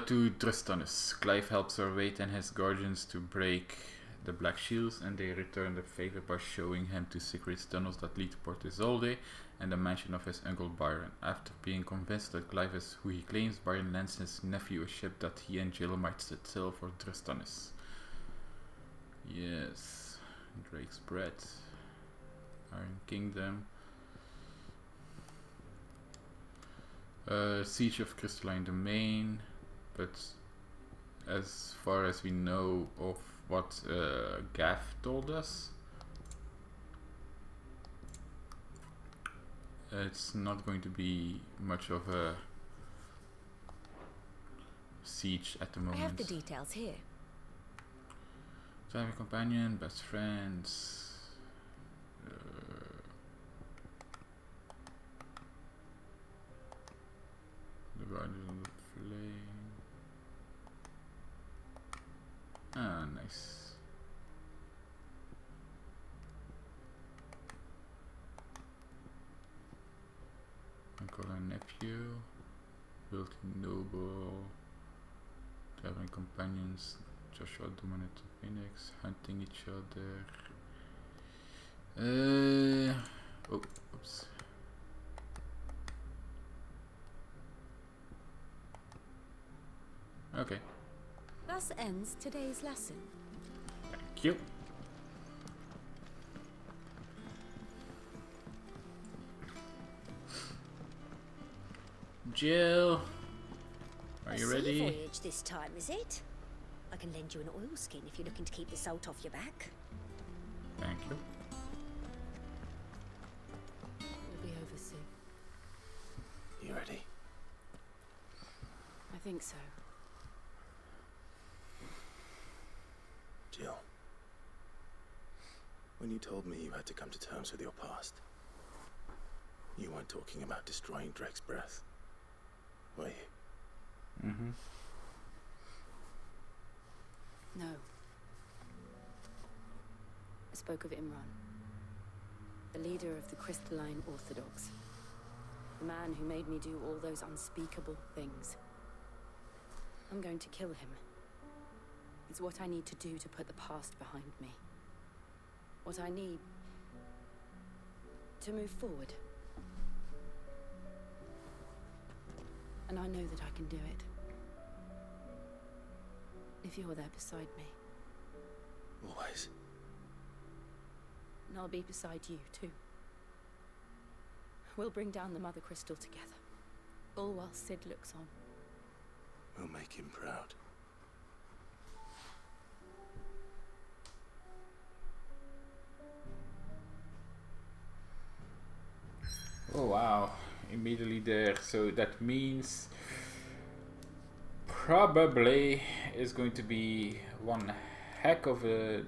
To Drastanus. Clive helps Orwait and his guardians to break the Black Shields, and they return the favor by showing him to secret tunnels that lead to Port Isolde and the mansion of his uncle Byron. After being convinced that Clive is who he claims, Byron lends his nephew a ship that he and Jill might set sail for Drastanus. Yes. Drake's Breath. Iron Kingdom. Siege of Crystalline Domain, but as far as we know of what Gav told us, it's not going to be much of a siege at the moment. I have the details here. Driving companion, best friends. The Riders of the Flame. Ah, nice. Uncle and nephew. Wealthy noble. Traveling companions. Joshua dominant Phoenix. Hunting each other. Oh, oops. Okay. Thus ends today's lesson. Thank you. Jill, are you A sea ready? voyage this time, is it? I can lend you an oilskin if you're looking to keep the salt off your back. Thank you. We'll be over soon. You ready? I think so. Jill, when you told me you had to come to terms with your past, you weren't talking about destroying Drake's breath, were you? Mm-hmm. No. I spoke of Imran, the leader of the Crystalline Orthodox. The man who made me do all those unspeakable things. I'm going to kill him. It's what I need to do to put the past behind me. what I need to move forward. And I know that I can do it. If you're there beside me. Always. And I'll be beside you, too. We'll bring down the Mother Crystal together. All while Sid looks on. We'll make him proud. Oh wow, immediately there. So that means probably is going to be one heck of a...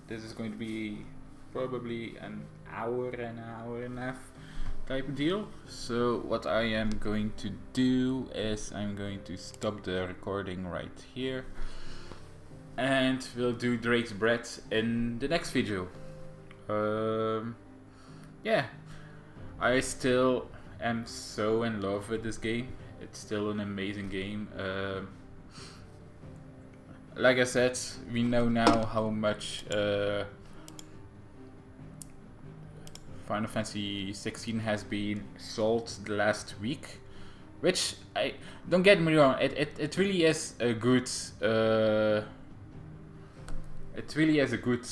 this is going to be probably an hour and a half type of deal. So what I am going to do is I'm going to stop the recording right here. And we'll do Drake's Breath in the next video. Yeah, I still am so in love with this game. It's still an amazing game. Like I said, we know now how much Final Fantasy 16 has been sold the last week, which I don't get me wrong. It really is a good. It really is a good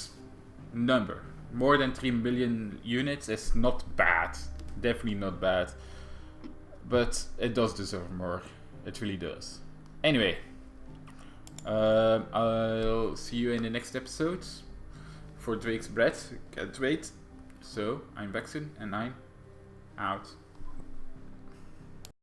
number. More than 3 million units is not bad. Definitely not bad. But it does deserve more. It really does. Anyway. I'll see you in the next episode. For Drake's Breath. Can't wait. So, I'm back soon. And I'm out.